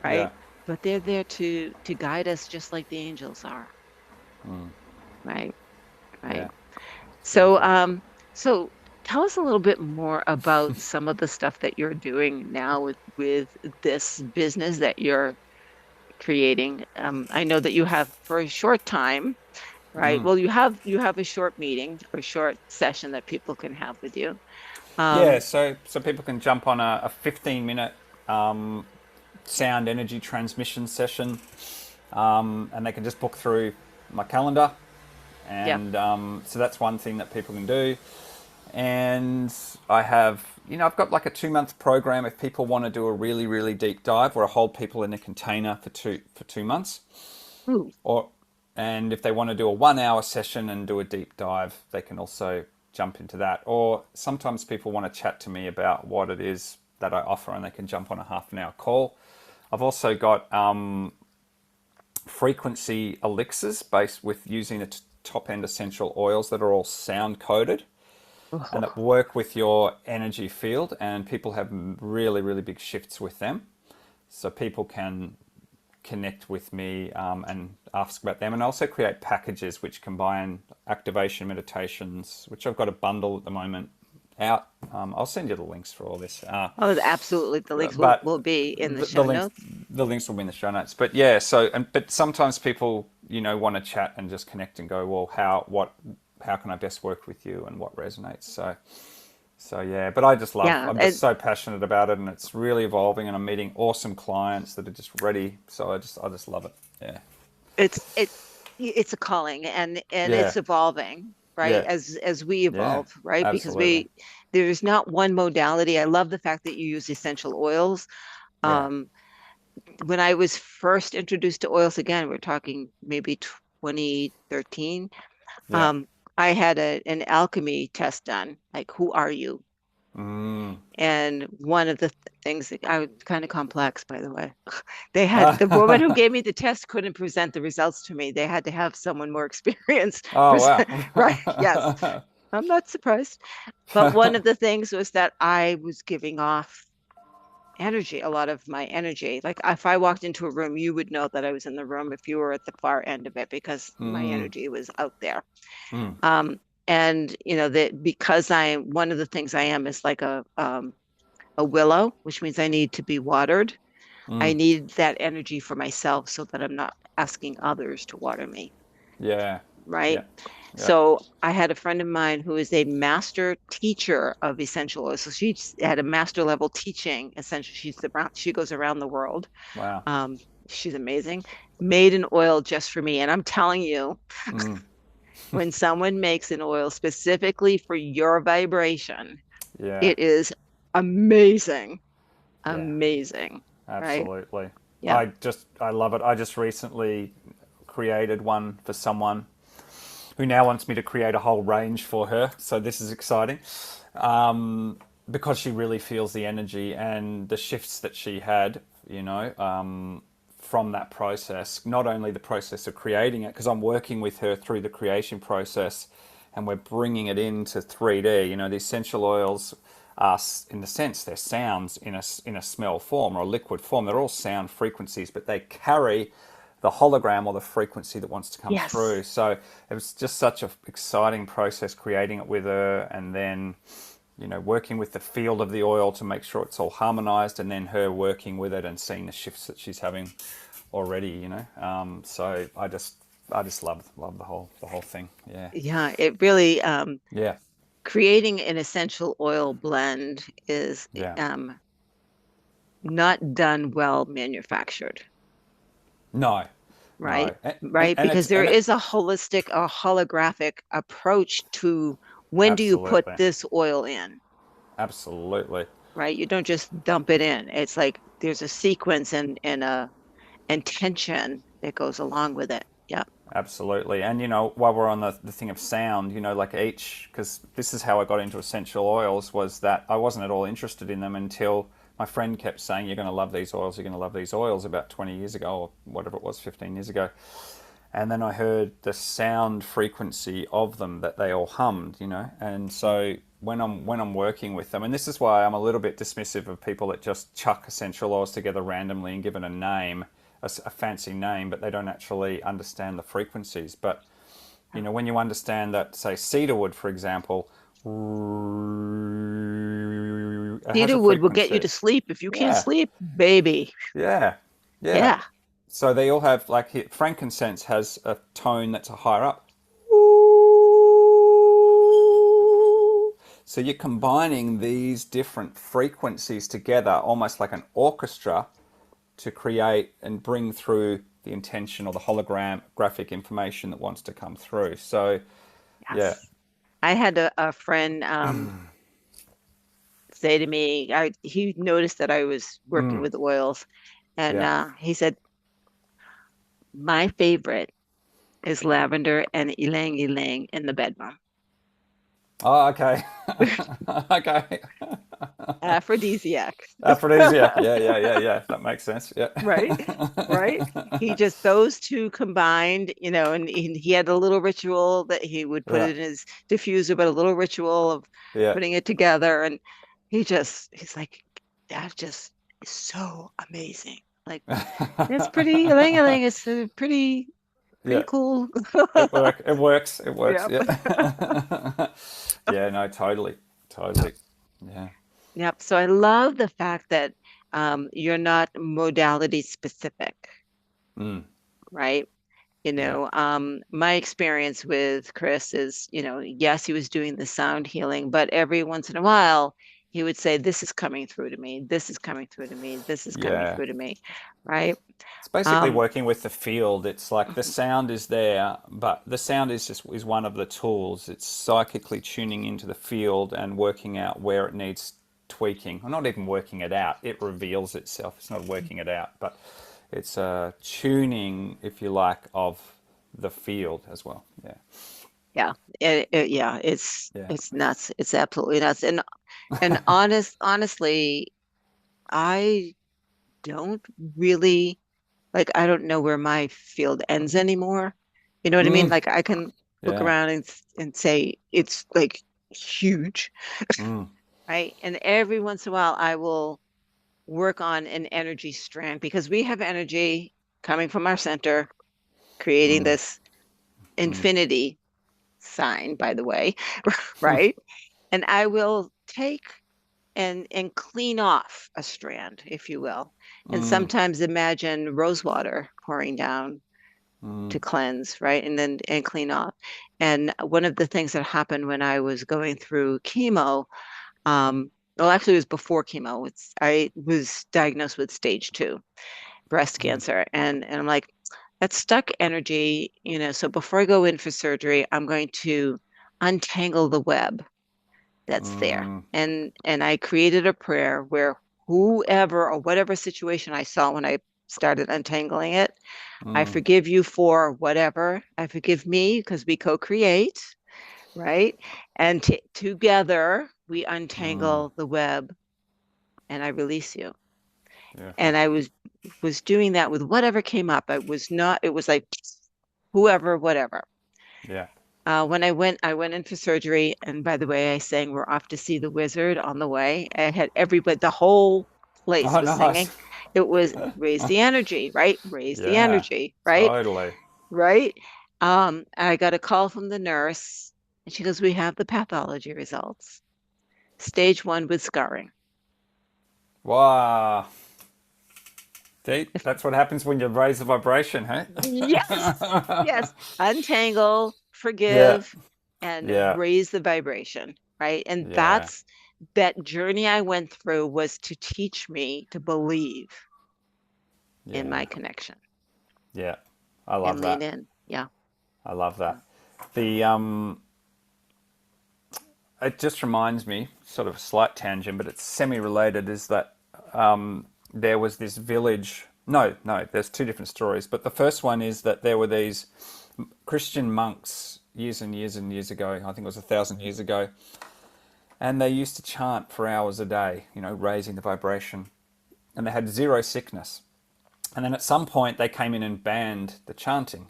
Speaker 1: right? But they're there to guide us just like the angels are, right? Right.
Speaker 2: yeah.
Speaker 1: So
Speaker 2: Beautiful.
Speaker 1: so tell us a little bit more about some of the stuff that you're doing now with this business that you're creating. I know that you have for a short time, right? Well, you have a short meeting or short session that people can have with you.
Speaker 2: Yeah,
Speaker 1: Um,
Speaker 2: so people can jump on a 15-minute sound energy transmission session, and they can just book through my calendar,
Speaker 1: yeah.
Speaker 2: and so that's one thing that people can do. And I have, I've got like a 2 month program if people want to do a really, really deep dive where I hold people in a container for 2 months.
Speaker 1: Ooh,
Speaker 2: Or and if they want to do a 1 hour session and do a deep dive, they can also jump into that. Or sometimes people want to chat to me about what it is that I offer, and they can jump on a half an hour call. I've also got frequency elixirs based with using the top end essential oils that are all sound coded and that
Speaker 1: oh,
Speaker 2: work with your energy field, and people have really, really big shifts with them. So people can connect with me and ask about them, and also create packages which combine activation meditations, which I've got a bundle at the moment out. I'll send you the links for all this.
Speaker 1: oh, absolutely. The links will,
Speaker 2: But
Speaker 1: will be in the
Speaker 2: the
Speaker 1: show
Speaker 2: links
Speaker 1: notes.
Speaker 2: the links will be in the show notes. But yeah, but sometimes people want to chat and just connect and go, well, how can I best work with you and what resonates. So yeah, but
Speaker 1: Yeah.
Speaker 2: I'm just
Speaker 1: And
Speaker 2: so passionate about it, and it's really evolving, and I'm meeting awesome clients that are just ready. So I just love it. Yeah.
Speaker 1: it's a calling and
Speaker 2: Yeah.
Speaker 1: it's evolving, right?
Speaker 2: Yeah.
Speaker 1: As we
Speaker 2: Yeah.
Speaker 1: evolve, right? Because
Speaker 2: Absolutely.
Speaker 1: there's not one modality. I love the fact that you use essential oils.
Speaker 2: Yeah.
Speaker 1: Um, when I was first introduced to oils, again, we're talking maybe 2013.
Speaker 2: Yeah.
Speaker 1: Um, I had an alchemy test done, like who are you?
Speaker 2: Mm.
Speaker 1: And one of the things that I was kind of complex, by the way. They had the woman who gave me the test couldn't present the results to me. They had to have someone more experienced
Speaker 2: Oh
Speaker 1: present, right? Yes,
Speaker 2: wow.
Speaker 1: I'm not surprised. But one of the things was that I was giving off energy, a lot of my energy. Like if I walked into a room, you would know that I was in the room if you were at the far end of it because my
Speaker 2: Mm.
Speaker 1: energy was out there.
Speaker 2: Mm.
Speaker 1: Um, and that because I one of the things I am is like a willow, which means I need to be watered. I
Speaker 2: Mm.
Speaker 1: need that energy for myself so that I'm not asking others to water me,
Speaker 2: Yeah.
Speaker 1: right?
Speaker 2: Yeah. Yeah.
Speaker 1: So I had a friend of mine who is a master teacher of essential oils. So she had a master level teaching essential. She goes around the world.
Speaker 2: Wow.
Speaker 1: Um, she's amazing. Made an oil just for me. And I'm telling you,
Speaker 2: Mm.
Speaker 1: when someone makes an oil specifically for your vibration,
Speaker 2: Yeah.
Speaker 1: it is amazing.
Speaker 2: Yeah.
Speaker 1: Amazing. Right?
Speaker 2: Absolutely.
Speaker 1: Yeah.
Speaker 2: I love it. I just recently created one for someone who now wants me to create a whole range for her. So this is exciting because she really feels the energy and the shifts that she had, from that process. Not only the process of creating it, because I'm working with her through the creation process and we're bringing it into 3D. The essential oils are, in a sense, they're sounds in a smell form or a liquid form. They're all sound frequencies, but they carry the hologram or the frequency that wants to come through.
Speaker 1: Yes.
Speaker 2: So it was just such an exciting process creating it with her, and then working with the field of the oil to make sure it's all harmonized, and then her working with it and seeing the shifts that she's having already. So I just love the whole thing. Yeah.
Speaker 1: Yeah, it really
Speaker 2: Yeah.
Speaker 1: creating an essential oil blend is
Speaker 2: Yeah.
Speaker 1: not done well manufactured,
Speaker 2: No.
Speaker 1: right?
Speaker 2: No. And, and,
Speaker 1: Right?
Speaker 2: and
Speaker 1: Because
Speaker 2: it's
Speaker 1: there
Speaker 2: and it
Speaker 1: is a holistic, a holographic approach to when do you put
Speaker 2: absolutely.
Speaker 1: this oil in,
Speaker 2: Absolutely.
Speaker 1: right? You don't just dump it in. It's like there's a sequence and a intention that goes along with it. Yeah.
Speaker 2: Absolutely. And, while we're on the thing of sound, like because this is how I got into essential oils, was that I wasn't at all interested in them until my friend kept saying, you're going to love these oils, you're going to love these oils, about 20 years ago, or whatever it was, 15 years ago. And then I heard the sound frequency of them that they all hummed. And so when I'm working with them, and this is why I'm a little bit dismissive of people that just chuck essential oils together randomly and give it a name, a fancy name, but they don't actually understand the frequencies. But when you understand that, say, cedarwood, for example, It has a
Speaker 1: Cedar wood will get you
Speaker 2: frequency.
Speaker 1: to sleep. If you can't
Speaker 2: Yeah,
Speaker 1: sleep, baby.
Speaker 2: yeah, yeah.
Speaker 1: Yeah.
Speaker 2: So they all have like frankincense has a tone that's a higher up. So you're combining these different frequencies together, almost like an orchestra, to create and bring through the intention or the hologram graphic information that wants to come through. So yeah,
Speaker 1: Yes. I had a friend say to me, he noticed that I was working with oils, and
Speaker 2: yeah.
Speaker 1: he said, my favorite is lavender and ylang ylang in the bedroom.
Speaker 2: Oh, okay. Okay.
Speaker 1: Aphrodisiac.
Speaker 2: Aphrodisiac. Yeah, yeah, yeah, yeah. That makes sense. Yeah.
Speaker 1: Right? Right? He just, those two combined, and he had a little ritual that he would put
Speaker 2: Yeah.
Speaker 1: it in his diffuser, but a little ritual of
Speaker 2: Yeah.
Speaker 1: putting it together. And he's like, that just is so amazing. Like, it's pretty, ylang ylang is pretty
Speaker 2: Yeah.
Speaker 1: cool.
Speaker 2: It works. It works.
Speaker 1: Yep.
Speaker 2: Yeah. Yeah, no, totally. Totally. Yeah.
Speaker 1: Yep. So I love the fact that you're not modality specific,
Speaker 2: Mm.
Speaker 1: right?
Speaker 2: Yeah.
Speaker 1: My experience with Chris is, yes, he was doing the sound healing, but every once in a while he would say, this is coming through to me. This is coming through to me. This is coming
Speaker 2: Yeah.
Speaker 1: through to me. Right.
Speaker 2: It's basically
Speaker 1: Um,
Speaker 2: working with the field. It's like the sound is there, but the sound is one of the tools. It's psychically tuning into the field and working out where it needs tweaking. Or not even working it out. It reveals itself. It's not working it out, but it's a tuning, if you like, of the field as well. Yeah.
Speaker 1: yeah. Yeah.
Speaker 2: Yeah.
Speaker 1: It's nuts. It's absolutely nuts. And honestly, I don't really I don't know where my field ends anymore. You know what I mean?
Speaker 2: Mm.
Speaker 1: Like I can look
Speaker 2: Yeah.
Speaker 1: around and say it's like huge,
Speaker 2: Mm.
Speaker 1: right? And every once in a while I will work on an energy strand because we have energy coming from our center, creating
Speaker 2: Mm.
Speaker 1: this
Speaker 2: Mm.
Speaker 1: infinity sign, by the way, right? And I will take and clean off a strand, if you will. And
Speaker 2: Mm.
Speaker 1: sometimes imagine rose water pouring down
Speaker 2: Mm.
Speaker 1: to cleanse, right? And clean off. And one of the things that happened when I was going through chemo, well, actually, it was before chemo. I was diagnosed with stage 2 breast
Speaker 2: Mm.
Speaker 1: cancer, and I'm like, that's stuck energy, So before I go in for surgery, I'm going to untangle the web that's there.
Speaker 2: Mm.
Speaker 1: And I created a prayer where whoever or whatever situation I saw when I started untangling it, I
Speaker 2: Mm.
Speaker 1: forgive you for whatever. I forgive me because we co-create, right? And together we
Speaker 2: Mm.
Speaker 1: untangle the web and I release you. And
Speaker 2: Beautiful.
Speaker 1: I was doing that with whatever came up. I was not, it was like whoever, whatever.
Speaker 2: Yeah.
Speaker 1: When I went in for surgery, and by the way, I sang "We're Off to See the Wizard" on the way. I had everybody, the whole place
Speaker 2: Oh,
Speaker 1: was singing.
Speaker 2: nice.
Speaker 1: It was raise the energy, right? Raise the
Speaker 2: Yeah.
Speaker 1: energy, right?
Speaker 2: Totally.
Speaker 1: Right? I got a call from the nurse, and she goes, "We have the pathology results. Stage 1 with scarring."
Speaker 2: Wow. See, that's what happens when you raise the vibration, hey?
Speaker 1: Yes, yes. Untangle,
Speaker 2: Yeah.
Speaker 1: forgive, and
Speaker 2: Yeah.
Speaker 1: raise the vibration, right? And
Speaker 2: Yeah.
Speaker 1: that journey I went through was to teach me to believe in
Speaker 2: Yeah.
Speaker 1: my connection
Speaker 2: Yeah. I
Speaker 1: and
Speaker 2: love
Speaker 1: lean
Speaker 2: that.
Speaker 1: in. Yeah.
Speaker 2: I love that. The it just reminds me, sort of a slight tangent, but it's semi-related, is that there was this village. No, no, there's two different stories. But the first one is that there were these Christian monks years and years and years ago. I think it was 1,000 years ago, and they used to chant for hours a day. Raising the vibration, and they had zero sickness. And then at some point, they came in and banned the chanting.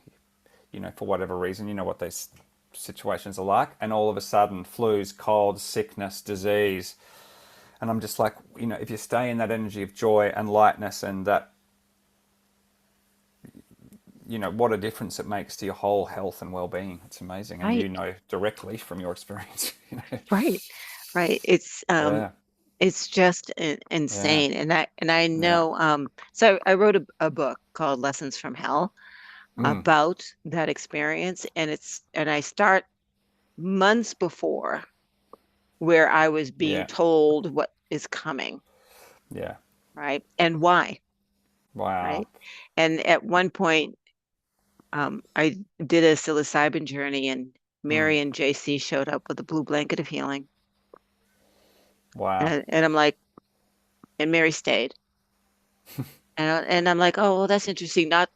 Speaker 2: For whatever reason, what these situations are like. And all of a sudden, flus, colds, sickness, disease. And I'm just like, if you stay in that energy of joy and lightness and that, what a difference it makes to your whole health and well-being. It's amazing, and
Speaker 1: Right,
Speaker 2: you know directly from your experience.
Speaker 1: right, right.
Speaker 2: Yeah,
Speaker 1: It's just
Speaker 2: yeah,
Speaker 1: insane. And I
Speaker 2: yeah.
Speaker 1: know so I wrote a book called Lessons from Hell
Speaker 2: Mm,
Speaker 1: about that experience, and I start months before where I was being
Speaker 2: yeah,
Speaker 1: told what is coming,
Speaker 2: yeah.
Speaker 1: right? And why,
Speaker 2: Wow.
Speaker 1: right? And at one point, I did a psilocybin journey, and
Speaker 2: Mm,
Speaker 1: Mary and JC showed up with a blue blanket of healing.
Speaker 2: wow.
Speaker 1: And I'm like, and Mary stayed. And I'm like, oh, well, that's interesting, not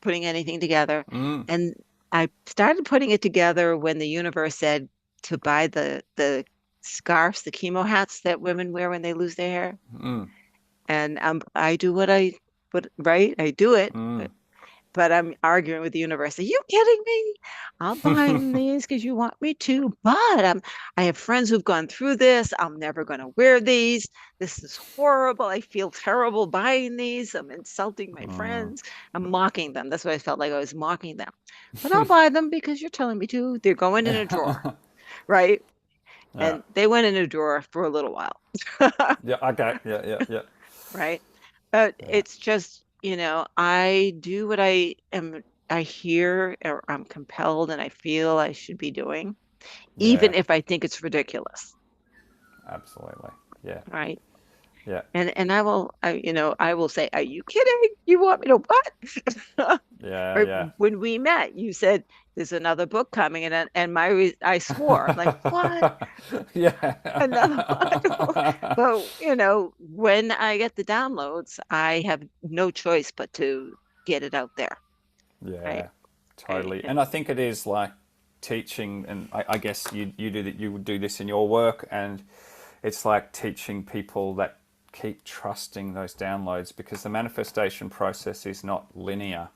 Speaker 1: putting anything together.
Speaker 2: Mm,
Speaker 1: And I started putting it together when the universe said to buy the scarves, the chemo hats that women wear when they lose their hair.
Speaker 2: mm,
Speaker 1: And I do what right? I do it,
Speaker 2: mm.
Speaker 1: but I'm arguing with the universe. Are you kidding me? I'll buy these because you want me to, but I have friends who've gone through this. I'm never going to wear these. This is horrible. I feel terrible buying these. I'm insulting my friends. I'm mocking them. That's what I felt like I was mocking them. But I'll buy them because you're telling me to. They're going in a drawer, right?
Speaker 2: Yeah,
Speaker 1: And they went in a drawer for a little while.
Speaker 2: yeah. Okay. Yeah, yeah, yeah,
Speaker 1: Right? But
Speaker 2: yeah,
Speaker 1: it's just, I do what I hear or I'm compelled and I feel I should be doing,
Speaker 2: yeah.
Speaker 1: even if I think it's ridiculous,
Speaker 2: Absolutely. Yeah,
Speaker 1: right?
Speaker 2: yeah,
Speaker 1: And I will say, are you kidding? You want me to what?
Speaker 2: yeah,
Speaker 1: Or
Speaker 2: yeah.
Speaker 1: when we met, you said there's another book coming, and I swore, I'm like, what? Another one?
Speaker 2: Yeah.
Speaker 1: But when I get the downloads, I have no choice but to get it out there, right?
Speaker 2: Yeah,
Speaker 1: Right.
Speaker 2: totally. And I think it is like teaching, and I guess you would do this in your work, and it's like teaching people that keep trusting those downloads because the manifestation process is not linear.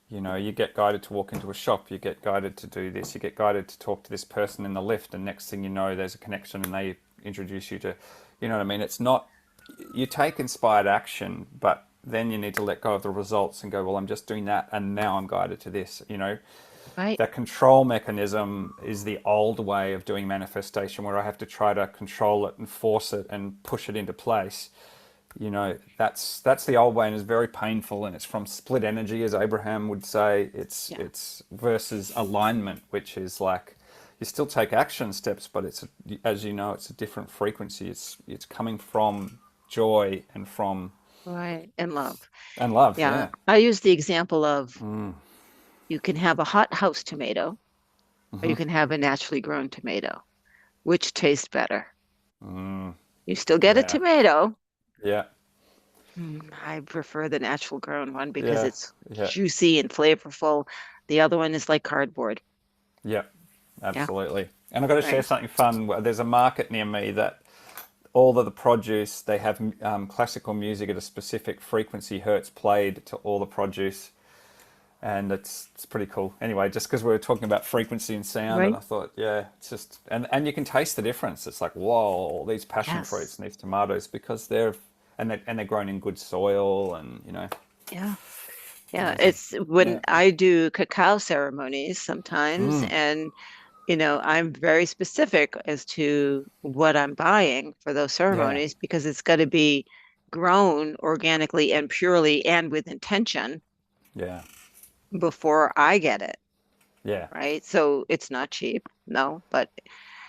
Speaker 2: You get guided to walk into a shop, you get guided to do this, you get guided to talk to this person in the lift, and next thing you know, there's a connection and they introduce you to, you know what I mean? It's not, you take inspired action, but then you need to let go of the results and go, well, I'm just doing that, and now I'm guided to this.
Speaker 1: Right.
Speaker 2: That control mechanism is the old way of doing manifestation, where I have to try to control it and force it and push it into place. That's the old way, and is very painful, and it's from split energy, as Abraham would say. it's
Speaker 1: Yeah.
Speaker 2: it's versus alignment, which is like you still take action steps, but as you know, it's a different frequency. It's coming from joy and from
Speaker 1: Right. And love.
Speaker 2: and love.
Speaker 1: Yeah.
Speaker 2: Yeah.
Speaker 1: I use the example of you can have a hot house tomato or you can have a naturally grown tomato. Which tastes better? You still get a
Speaker 2: Yeah,
Speaker 1: tomato.
Speaker 2: yeah,
Speaker 1: I prefer the natural grown one because
Speaker 2: yeah,
Speaker 1: it's
Speaker 2: yeah,
Speaker 1: juicy and flavorful. The other one is like cardboard.
Speaker 2: yeah,
Speaker 1: Yeah.
Speaker 2: absolutely. And I've got to share
Speaker 1: Right.
Speaker 2: something fun. There's a market near me that all of the produce, they have classical music at a specific frequency hertz played to all the produce, and it's pretty cool. Anyway, just because we were talking about frequency and sound, and
Speaker 1: Right.
Speaker 2: I thought, yeah, it's just and you can taste the difference. It's like, whoa, these passion
Speaker 1: Yes.
Speaker 2: fruits and these tomatoes, because they're grown in good soil, and
Speaker 1: Yeah. Yeah.
Speaker 2: amazing.
Speaker 1: It's when
Speaker 2: Yeah.
Speaker 1: I do cacao ceremonies sometimes, and I'm very specific as to what I'm buying for those
Speaker 2: Yeah.
Speaker 1: ceremonies because it's got to be grown organically and purely and with intention
Speaker 2: Yeah.
Speaker 1: before I get it,
Speaker 2: Yeah.
Speaker 1: right? So it's not cheap, no, but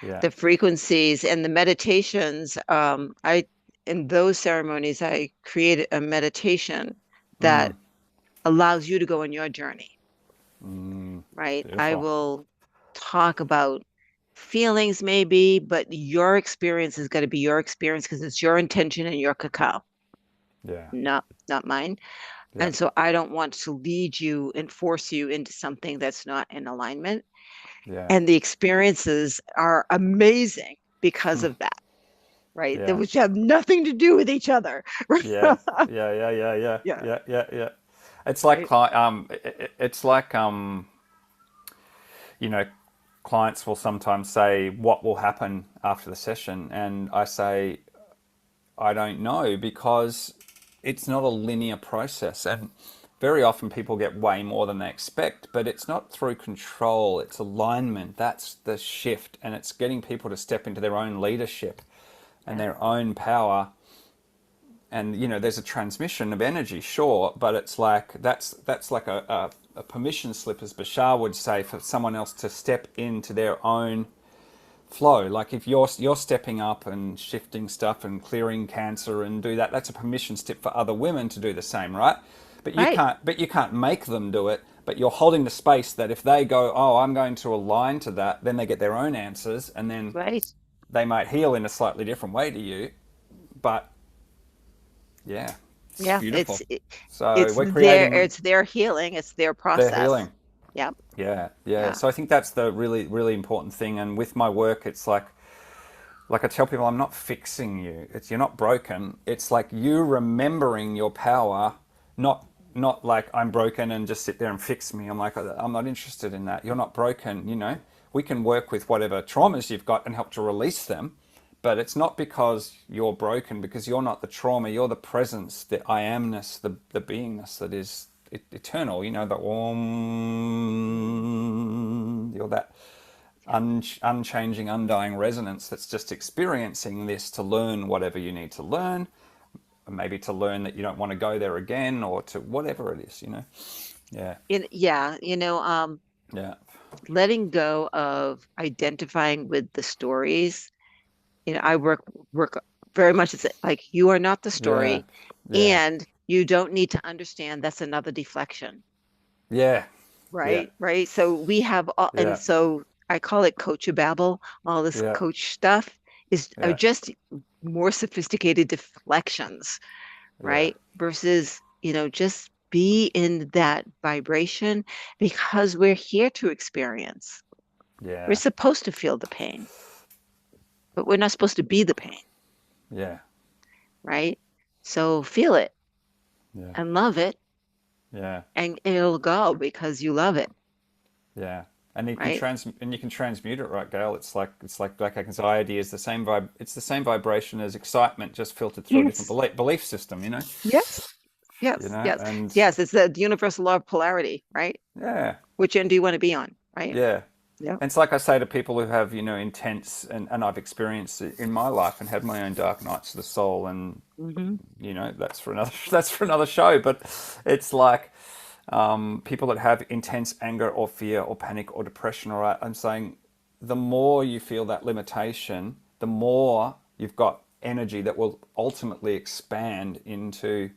Speaker 2: Yeah.
Speaker 1: the frequencies and the meditations, I in those ceremonies, I create a meditation that allows you to go on your journey, right? I
Speaker 2: Beautiful.
Speaker 1: will talk about feelings maybe, but your experience is going to be your experience because it's your intention and your cacao,
Speaker 2: Yeah.
Speaker 1: not mine.
Speaker 2: Yeah.
Speaker 1: And so I don't want to lead you and force you into something that's not in alignment.
Speaker 2: Yeah.
Speaker 1: And the experiences are amazing because of that, right? That
Speaker 2: Yeah.
Speaker 1: which have nothing to do with each other.
Speaker 2: Yeah. Yeah. Yeah. Yeah. Yeah.
Speaker 1: Yeah,
Speaker 2: Yeah. Yeah. Yeah. It's like
Speaker 1: right.
Speaker 2: it's like you know, clients will sometimes say, "What will happen after the session?" And I say, "I don't know," because it's not a linear process. And very often people get way more than they expect, but it's not through control, it's alignment. That's the shift, and it's getting people to step into their own leadership and
Speaker 1: Yeah.
Speaker 2: their own power. And there's a transmission of energy, sure, but it's like that's like a permission slip, as Bashar would say, for someone else to step into their own flow. Like if you're stepping up and shifting stuff and clearing cancer and do that, that's a permission slip for other women to do the same, right?
Speaker 1: Right.
Speaker 2: But you can't make them do it. But you're holding the space that if they go, oh, I'm going to align to that, then they get their own answers, and then
Speaker 1: Right.
Speaker 2: they might heal in a slightly different way to you. But yeah, it's
Speaker 1: Yeah.
Speaker 2: beautiful. So we're creating
Speaker 1: It's their healing. It's their
Speaker 2: their
Speaker 1: process.
Speaker 2: healing.
Speaker 1: Yep.
Speaker 2: Yeah, yeah.
Speaker 1: Yeah.
Speaker 2: So I think that's the really, really important thing. And with my work, it's like I tell people, I'm not fixing you. It's you're not broken. It's like you remembering your power, not like I'm broken and just sit there and fix me. I'm like, I'm not interested in that. You're not broken. We can work with whatever traumas you've got and help to release them. But it's not because you're broken, because you're not the trauma. You're the presence, the I amness, the beingness that is eternal. The you're that unchanging, undying resonance that's just experiencing this to learn whatever you need to learn, maybe to learn that you don't want to go there again, or to whatever it is. Yeah,
Speaker 1: Yeah.
Speaker 2: yeah,
Speaker 1: Letting go of identifying with the stories. I work very much as like you are not the
Speaker 2: yeah,
Speaker 1: story,
Speaker 2: yeah,
Speaker 1: and you don't need to understand that's another deflection.
Speaker 2: yeah, yeah,
Speaker 1: Right. So we have all, and
Speaker 2: yeah,
Speaker 1: so I call it coach-a-babble. All this
Speaker 2: yeah,
Speaker 1: coach stuff are
Speaker 2: yeah,
Speaker 1: just more sophisticated deflections,
Speaker 2: yeah,
Speaker 1: right? Versus, just be in that vibration because we're here to experience. We're
Speaker 2: yeah,
Speaker 1: supposed to feel the pain, but we're not supposed to be the pain,
Speaker 2: yeah,
Speaker 1: right? So feel it
Speaker 2: yeah,
Speaker 1: and love it,
Speaker 2: yeah,
Speaker 1: and it'll go because you love it,
Speaker 2: yeah. And
Speaker 1: right?
Speaker 2: you can transmute it, right, Gail? It's like anxiety is the same vibe. It's the same vibration as excitement, just filtered through a different
Speaker 1: Yes.
Speaker 2: belief system.
Speaker 1: Yes. Yes. Yes.
Speaker 2: And
Speaker 1: Yes. It's the universal law of polarity, right?
Speaker 2: yeah,
Speaker 1: Which end do you want to be on, right?
Speaker 2: yeah.
Speaker 1: Yeah.
Speaker 2: And it's like I say to people who have, intense, and I've experienced it in my life and had my own dark nights of the soul, and
Speaker 1: Hmm.
Speaker 2: that's for another that's for another show. But it's like people that have intense anger or fear or panic or depression. All right, I'm saying the more you feel that limitation, the more you've got energy that will ultimately expand into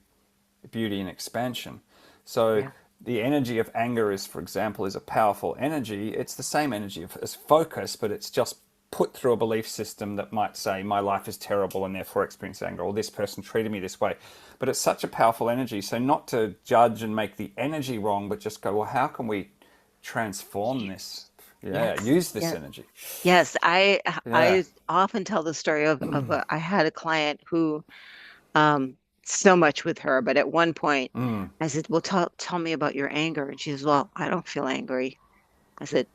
Speaker 2: beauty and expansion. So
Speaker 1: Yeah.
Speaker 2: the energy of anger is, for example, is a powerful energy. It's the same energy as focus, but it's just put through a belief system that might say my life is terrible and therefore experience anger, or this person treated me this way. But it's such a powerful energy. So not to judge and make the energy wrong, but just go, well, how can we transform this? Yeah,
Speaker 1: Yes.
Speaker 2: use this
Speaker 1: Yes.
Speaker 2: energy.
Speaker 1: Yes.
Speaker 2: Yeah.
Speaker 1: I often tell the story I had a client who um so much with her, but at one point
Speaker 2: Mm.
Speaker 1: I said, well, tell me about your anger. And she says, well, I don't feel angry. I said,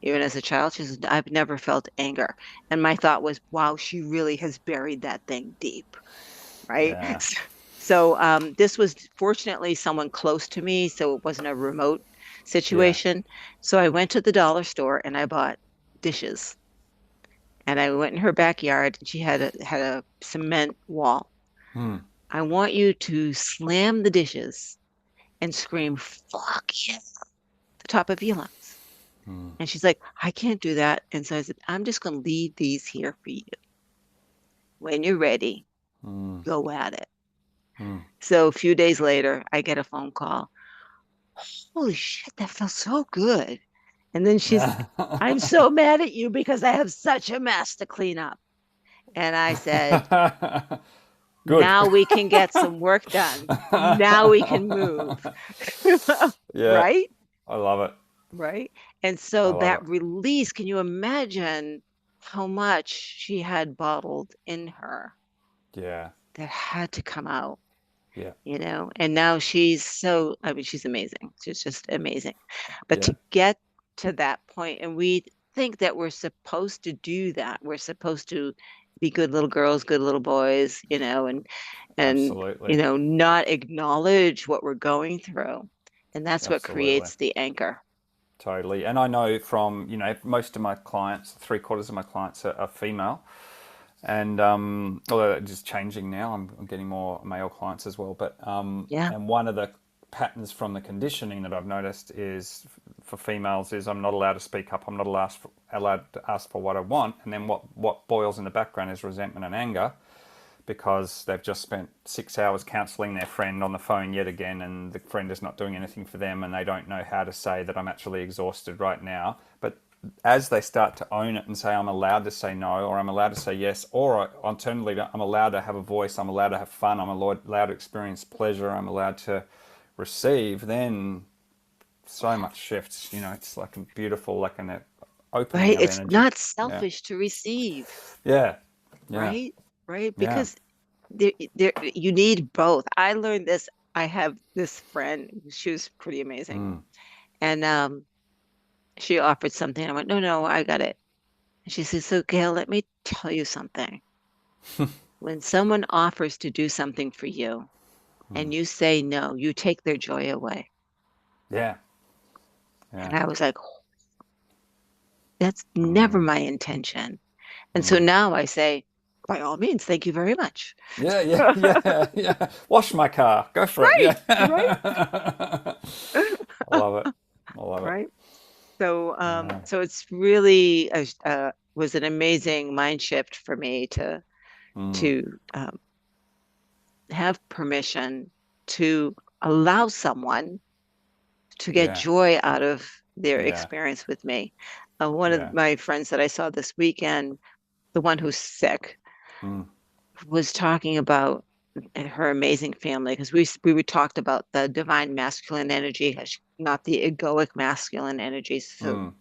Speaker 1: even as a child, she said, I've never felt anger. And my thought was, wow, she really has buried that thing deep, right?
Speaker 2: Yeah.
Speaker 1: So this was fortunately someone close to me, so it wasn't a remote
Speaker 2: Yeah.
Speaker 1: situation. So I went to the dollar store and I bought dishes. And I went in her backyard and she had a cement wall.
Speaker 2: Mm.
Speaker 1: I want you to slam the dishes and scream, fuck you, at the top of your lungs.
Speaker 2: Mm.
Speaker 1: And she's like, I can't do that. And so I said, I'm just going to leave these here for you. When you're ready,
Speaker 2: Mm.
Speaker 1: go at it.
Speaker 2: Mm.
Speaker 1: So a few days later, I get a phone call. Holy shit, that felt so good. And then she's, I'm so mad at you because I have such a mess to clean up. And I said,
Speaker 2: Good.
Speaker 1: now we can get some work done. Now we can move.
Speaker 2: Yeah,
Speaker 1: Right?
Speaker 2: I love it.
Speaker 1: Right. And so
Speaker 2: I love
Speaker 1: that
Speaker 2: it.
Speaker 1: release, can you imagine how much she had bottled in her
Speaker 2: Yeah,
Speaker 1: that had to come out,
Speaker 2: yeah,
Speaker 1: And now I mean, she's amazing. She's just amazing. But
Speaker 2: yeah,
Speaker 1: to get to that point, and we think that we're supposed to do that, we're supposed to be good little girls, good little boys, and
Speaker 2: Absolutely.
Speaker 1: not acknowledge what we're going through. And that's what
Speaker 2: Absolutely.
Speaker 1: creates the anchor.
Speaker 2: Totally. And I know from, most of my clients, three-quarters of my clients are female. And although it's just changing now, I'm getting more male clients as well. But
Speaker 1: Yeah.
Speaker 2: and one of the patterns from the conditioning that I've noticed is for females is I'm not allowed to speak up. I'm not allowed to ask for what I want. And then what boils in the background is resentment and anger because they've just spent 6 hours counselling their friend on the phone yet again, and the friend is not doing anything for them, and they don't know how to say that I'm actually exhausted right now. But as they start to own it and say, I'm allowed to say no, or I'm allowed to say yes, or alternatively, I'm allowed to have a voice, I'm allowed to have fun, I'm allowed to experience pleasure, I'm allowed to receive, then so much shifts. It's like a beautiful, like an opening
Speaker 1: Right.
Speaker 2: of
Speaker 1: It's
Speaker 2: energy.
Speaker 1: not
Speaker 2: Yeah.
Speaker 1: selfish to receive,
Speaker 2: Yeah. Yeah.
Speaker 1: right? Right.
Speaker 2: Yeah.
Speaker 1: Because you need both. I learned this. I have this friend, she was pretty amazing.
Speaker 2: Mm.
Speaker 1: And she offered something. I went, no, no, I got it. And she says, so Gail, let me tell you something. When someone offers to do something for you
Speaker 2: Mm.
Speaker 1: and you say no, you take their joy away.
Speaker 2: Yeah. Yeah.
Speaker 1: And I was like, that's never
Speaker 2: Mm.
Speaker 1: my intention. And so
Speaker 2: Mm.
Speaker 1: now I say, by all means, thank you very much.
Speaker 2: Yeah, yeah, yeah, yeah. Wash my car. Go for it.
Speaker 1: Right,
Speaker 2: Yeah.
Speaker 1: right,
Speaker 2: I love it. I love it.
Speaker 1: right. So,
Speaker 2: Yeah.
Speaker 1: so it's really was an amazing mind shift for me
Speaker 2: Mm.
Speaker 1: to have permission to allow someone to get
Speaker 2: Yeah.
Speaker 1: joy out of their
Speaker 2: Yeah.
Speaker 1: experience with me. One of
Speaker 2: Yeah.
Speaker 1: my friends that I saw this weekend, the one who's sick,
Speaker 2: Mm.
Speaker 1: was talking about her amazing family because we talked about the divine masculine energy, not the egoic masculine energy,
Speaker 2: Mm.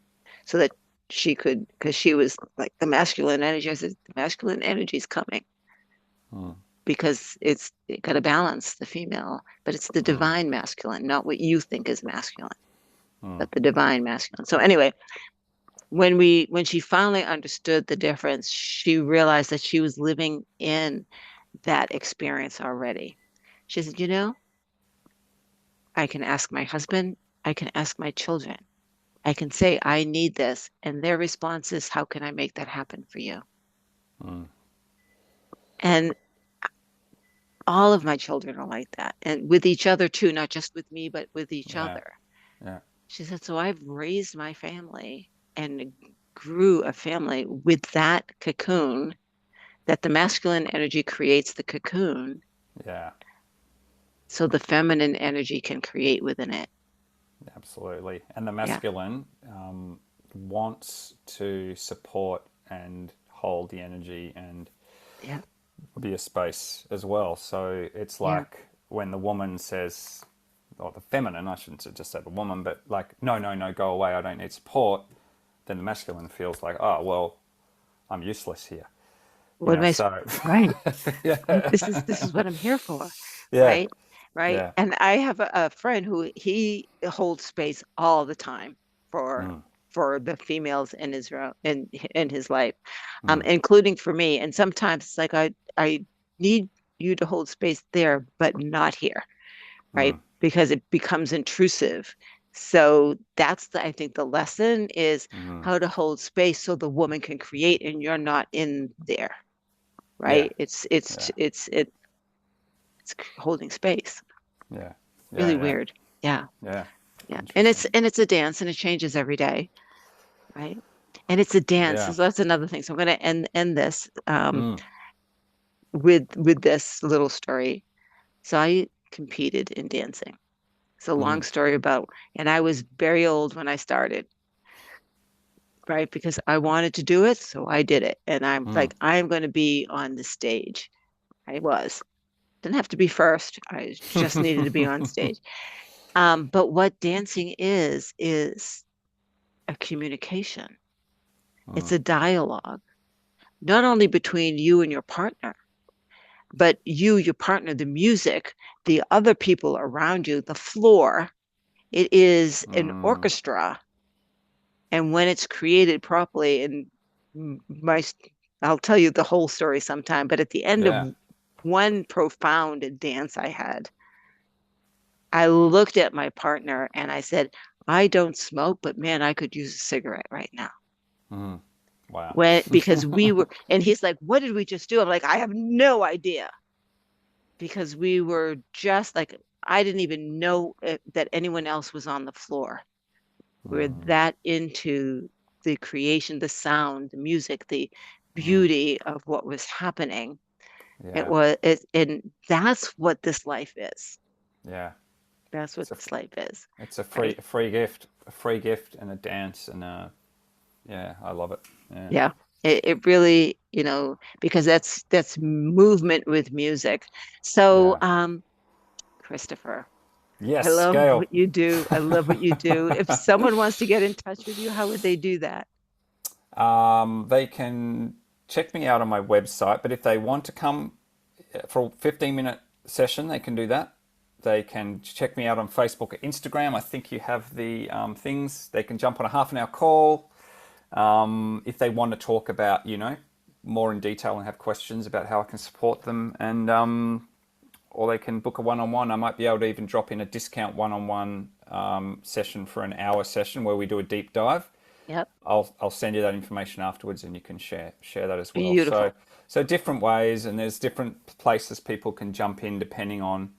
Speaker 1: so that she could, because she was like the masculine energy. I said the masculine energy is coming
Speaker 2: Mm.
Speaker 1: because it got to balance the female, but it's the
Speaker 2: Mm.
Speaker 1: divine masculine, not what you think is masculine,
Speaker 2: Mm.
Speaker 1: but the divine masculine. So anyway, when she finally understood the difference, she realized that she was living in that experience already. She said, I can ask my husband, I can ask my children. I can say, I need this. And their response is, how can I make that happen for you?
Speaker 2: Mm.
Speaker 1: And all of my children are like that. And with each other too, not just with me, but with each
Speaker 2: Yeah.
Speaker 1: other.
Speaker 2: Yeah.
Speaker 1: She said, so I've raised my family and grew a family with that cocoon that the masculine energy creates the cocoon
Speaker 2: Yeah.
Speaker 1: so the feminine energy can create within it.
Speaker 2: Absolutely. And the
Speaker 1: Yeah.
Speaker 2: masculine wants to support and hold the energy and
Speaker 1: Yeah.
Speaker 2: be a space as well. So it's
Speaker 1: Yeah.
Speaker 2: like when the woman says, or the feminine, I shouldn't just say the woman, but like, no, no, no, go away, I don't need support, then the masculine feels like, oh, well, I'm useless here.
Speaker 1: What am I,
Speaker 2: So,
Speaker 1: right. Right.
Speaker 2: yeah,
Speaker 1: This is what I'm here for.
Speaker 2: yeah,
Speaker 1: Right. Right.
Speaker 2: yeah,
Speaker 1: And I have a friend who he holds space all the time for
Speaker 2: mm,
Speaker 1: for the females in in his life,
Speaker 2: mm,
Speaker 1: including for me. And sometimes it's like I need you to hold space there, but not here, right?
Speaker 2: mm,
Speaker 1: Because it becomes intrusive. So that's I think the lesson is
Speaker 2: mm,
Speaker 1: how to hold space so the woman can create and you're not in there,
Speaker 2: yeah,
Speaker 1: right? It's holding space.
Speaker 2: yeah, yeah,
Speaker 1: Really
Speaker 2: yeah,
Speaker 1: weird. Yeah.
Speaker 2: yeah,
Speaker 1: Yeah. And
Speaker 2: interesting,
Speaker 1: it's a dance and it changes every day, right? And it's a dance. So
Speaker 2: yeah,
Speaker 1: that's another thing. So I'm going to end this
Speaker 2: mm,
Speaker 1: with this little story. So I competed in dancing. It's a long
Speaker 2: mm,
Speaker 1: story about, and I was very old when I started, right? Because I wanted to do it, so I did it. And I'm
Speaker 2: mm,
Speaker 1: like, I'm going to be on the stage. I was. Didn't have to be first. I just needed to be on stage. But what dancing is a communication. It's
Speaker 2: mm,
Speaker 1: a dialogue, not only between you and your partner, but you, your partner, the music, the other people around you, the floor. It is an orchestra. And when it's created properly, and my I'll tell you the whole story sometime, but at the end of
Speaker 2: Yeah.
Speaker 1: one profound dance I had, I looked at my partner and I said, I don't smoke, but man, I could use a cigarette right now.
Speaker 2: Mm. Wow.
Speaker 1: Because we were, and he's like, what did we just do? I'm like, I have no idea. Because we were just like, I didn't even know that anyone else was on the floor. We were
Speaker 2: Mm.
Speaker 1: that into the creation, the sound, the music, the
Speaker 2: Mm.
Speaker 1: beauty of what was happening.
Speaker 2: Yeah.
Speaker 1: And that's what this life is.
Speaker 2: Yeah.
Speaker 1: That's what
Speaker 2: It's a
Speaker 1: this life is,
Speaker 2: it's a
Speaker 1: right?
Speaker 2: free gift, and a dance, and yeah, I love it. Yeah.
Speaker 1: Yeah. It really, because that's movement with music. So,
Speaker 2: Yeah.
Speaker 1: Christopher, I
Speaker 2: Yes,
Speaker 1: love
Speaker 2: Gail.
Speaker 1: what you do. I love what you do. If someone wants to get in touch with you, how would they do that?
Speaker 2: They can check me out on my website, but if they want to come for a 15-minute session, they can do that. They can check me out on Facebook or Instagram. I think you have the things. They can jump on a half an hour call. If they want to talk about, more in detail and have questions about how I can support them, and or they can book a one-on-one. I might be able to even drop in a discount one-on-one session for an hour session where we do a deep dive.
Speaker 1: Yep.
Speaker 2: I'll send you that information afterwards, and you can share that as well. So
Speaker 1: Beautiful.
Speaker 2: different ways, and there's different places people can jump in depending on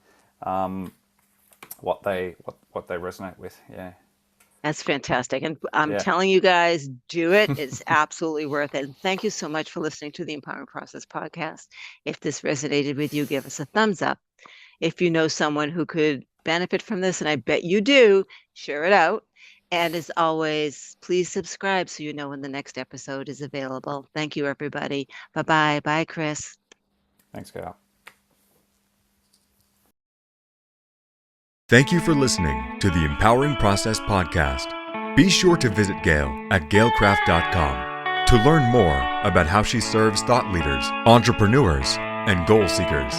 Speaker 2: what they resonate with. Yeah,
Speaker 1: That's fantastic. And I'm
Speaker 2: yeah.
Speaker 1: telling you guys, do it. It's absolutely worth it. And thank you so much for listening to the Empowering Process podcast. If this resonated with you, give us a thumbs up. If you know someone who could benefit from this, and I bet you do, share it out. And as always, please subscribe so you know when the next episode is available. Thank you, everybody. Bye-bye. Bye, Chris.
Speaker 2: Thanks, Gail.
Speaker 3: Thank you for listening to the Empowering Process podcast. Be sure to visit Gail at gailcraft.com to learn more about how she serves thought leaders, entrepreneurs, and goal seekers.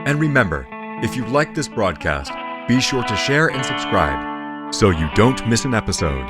Speaker 3: And remember, if you like this broadcast, be sure to share and subscribe so you don't miss an episode.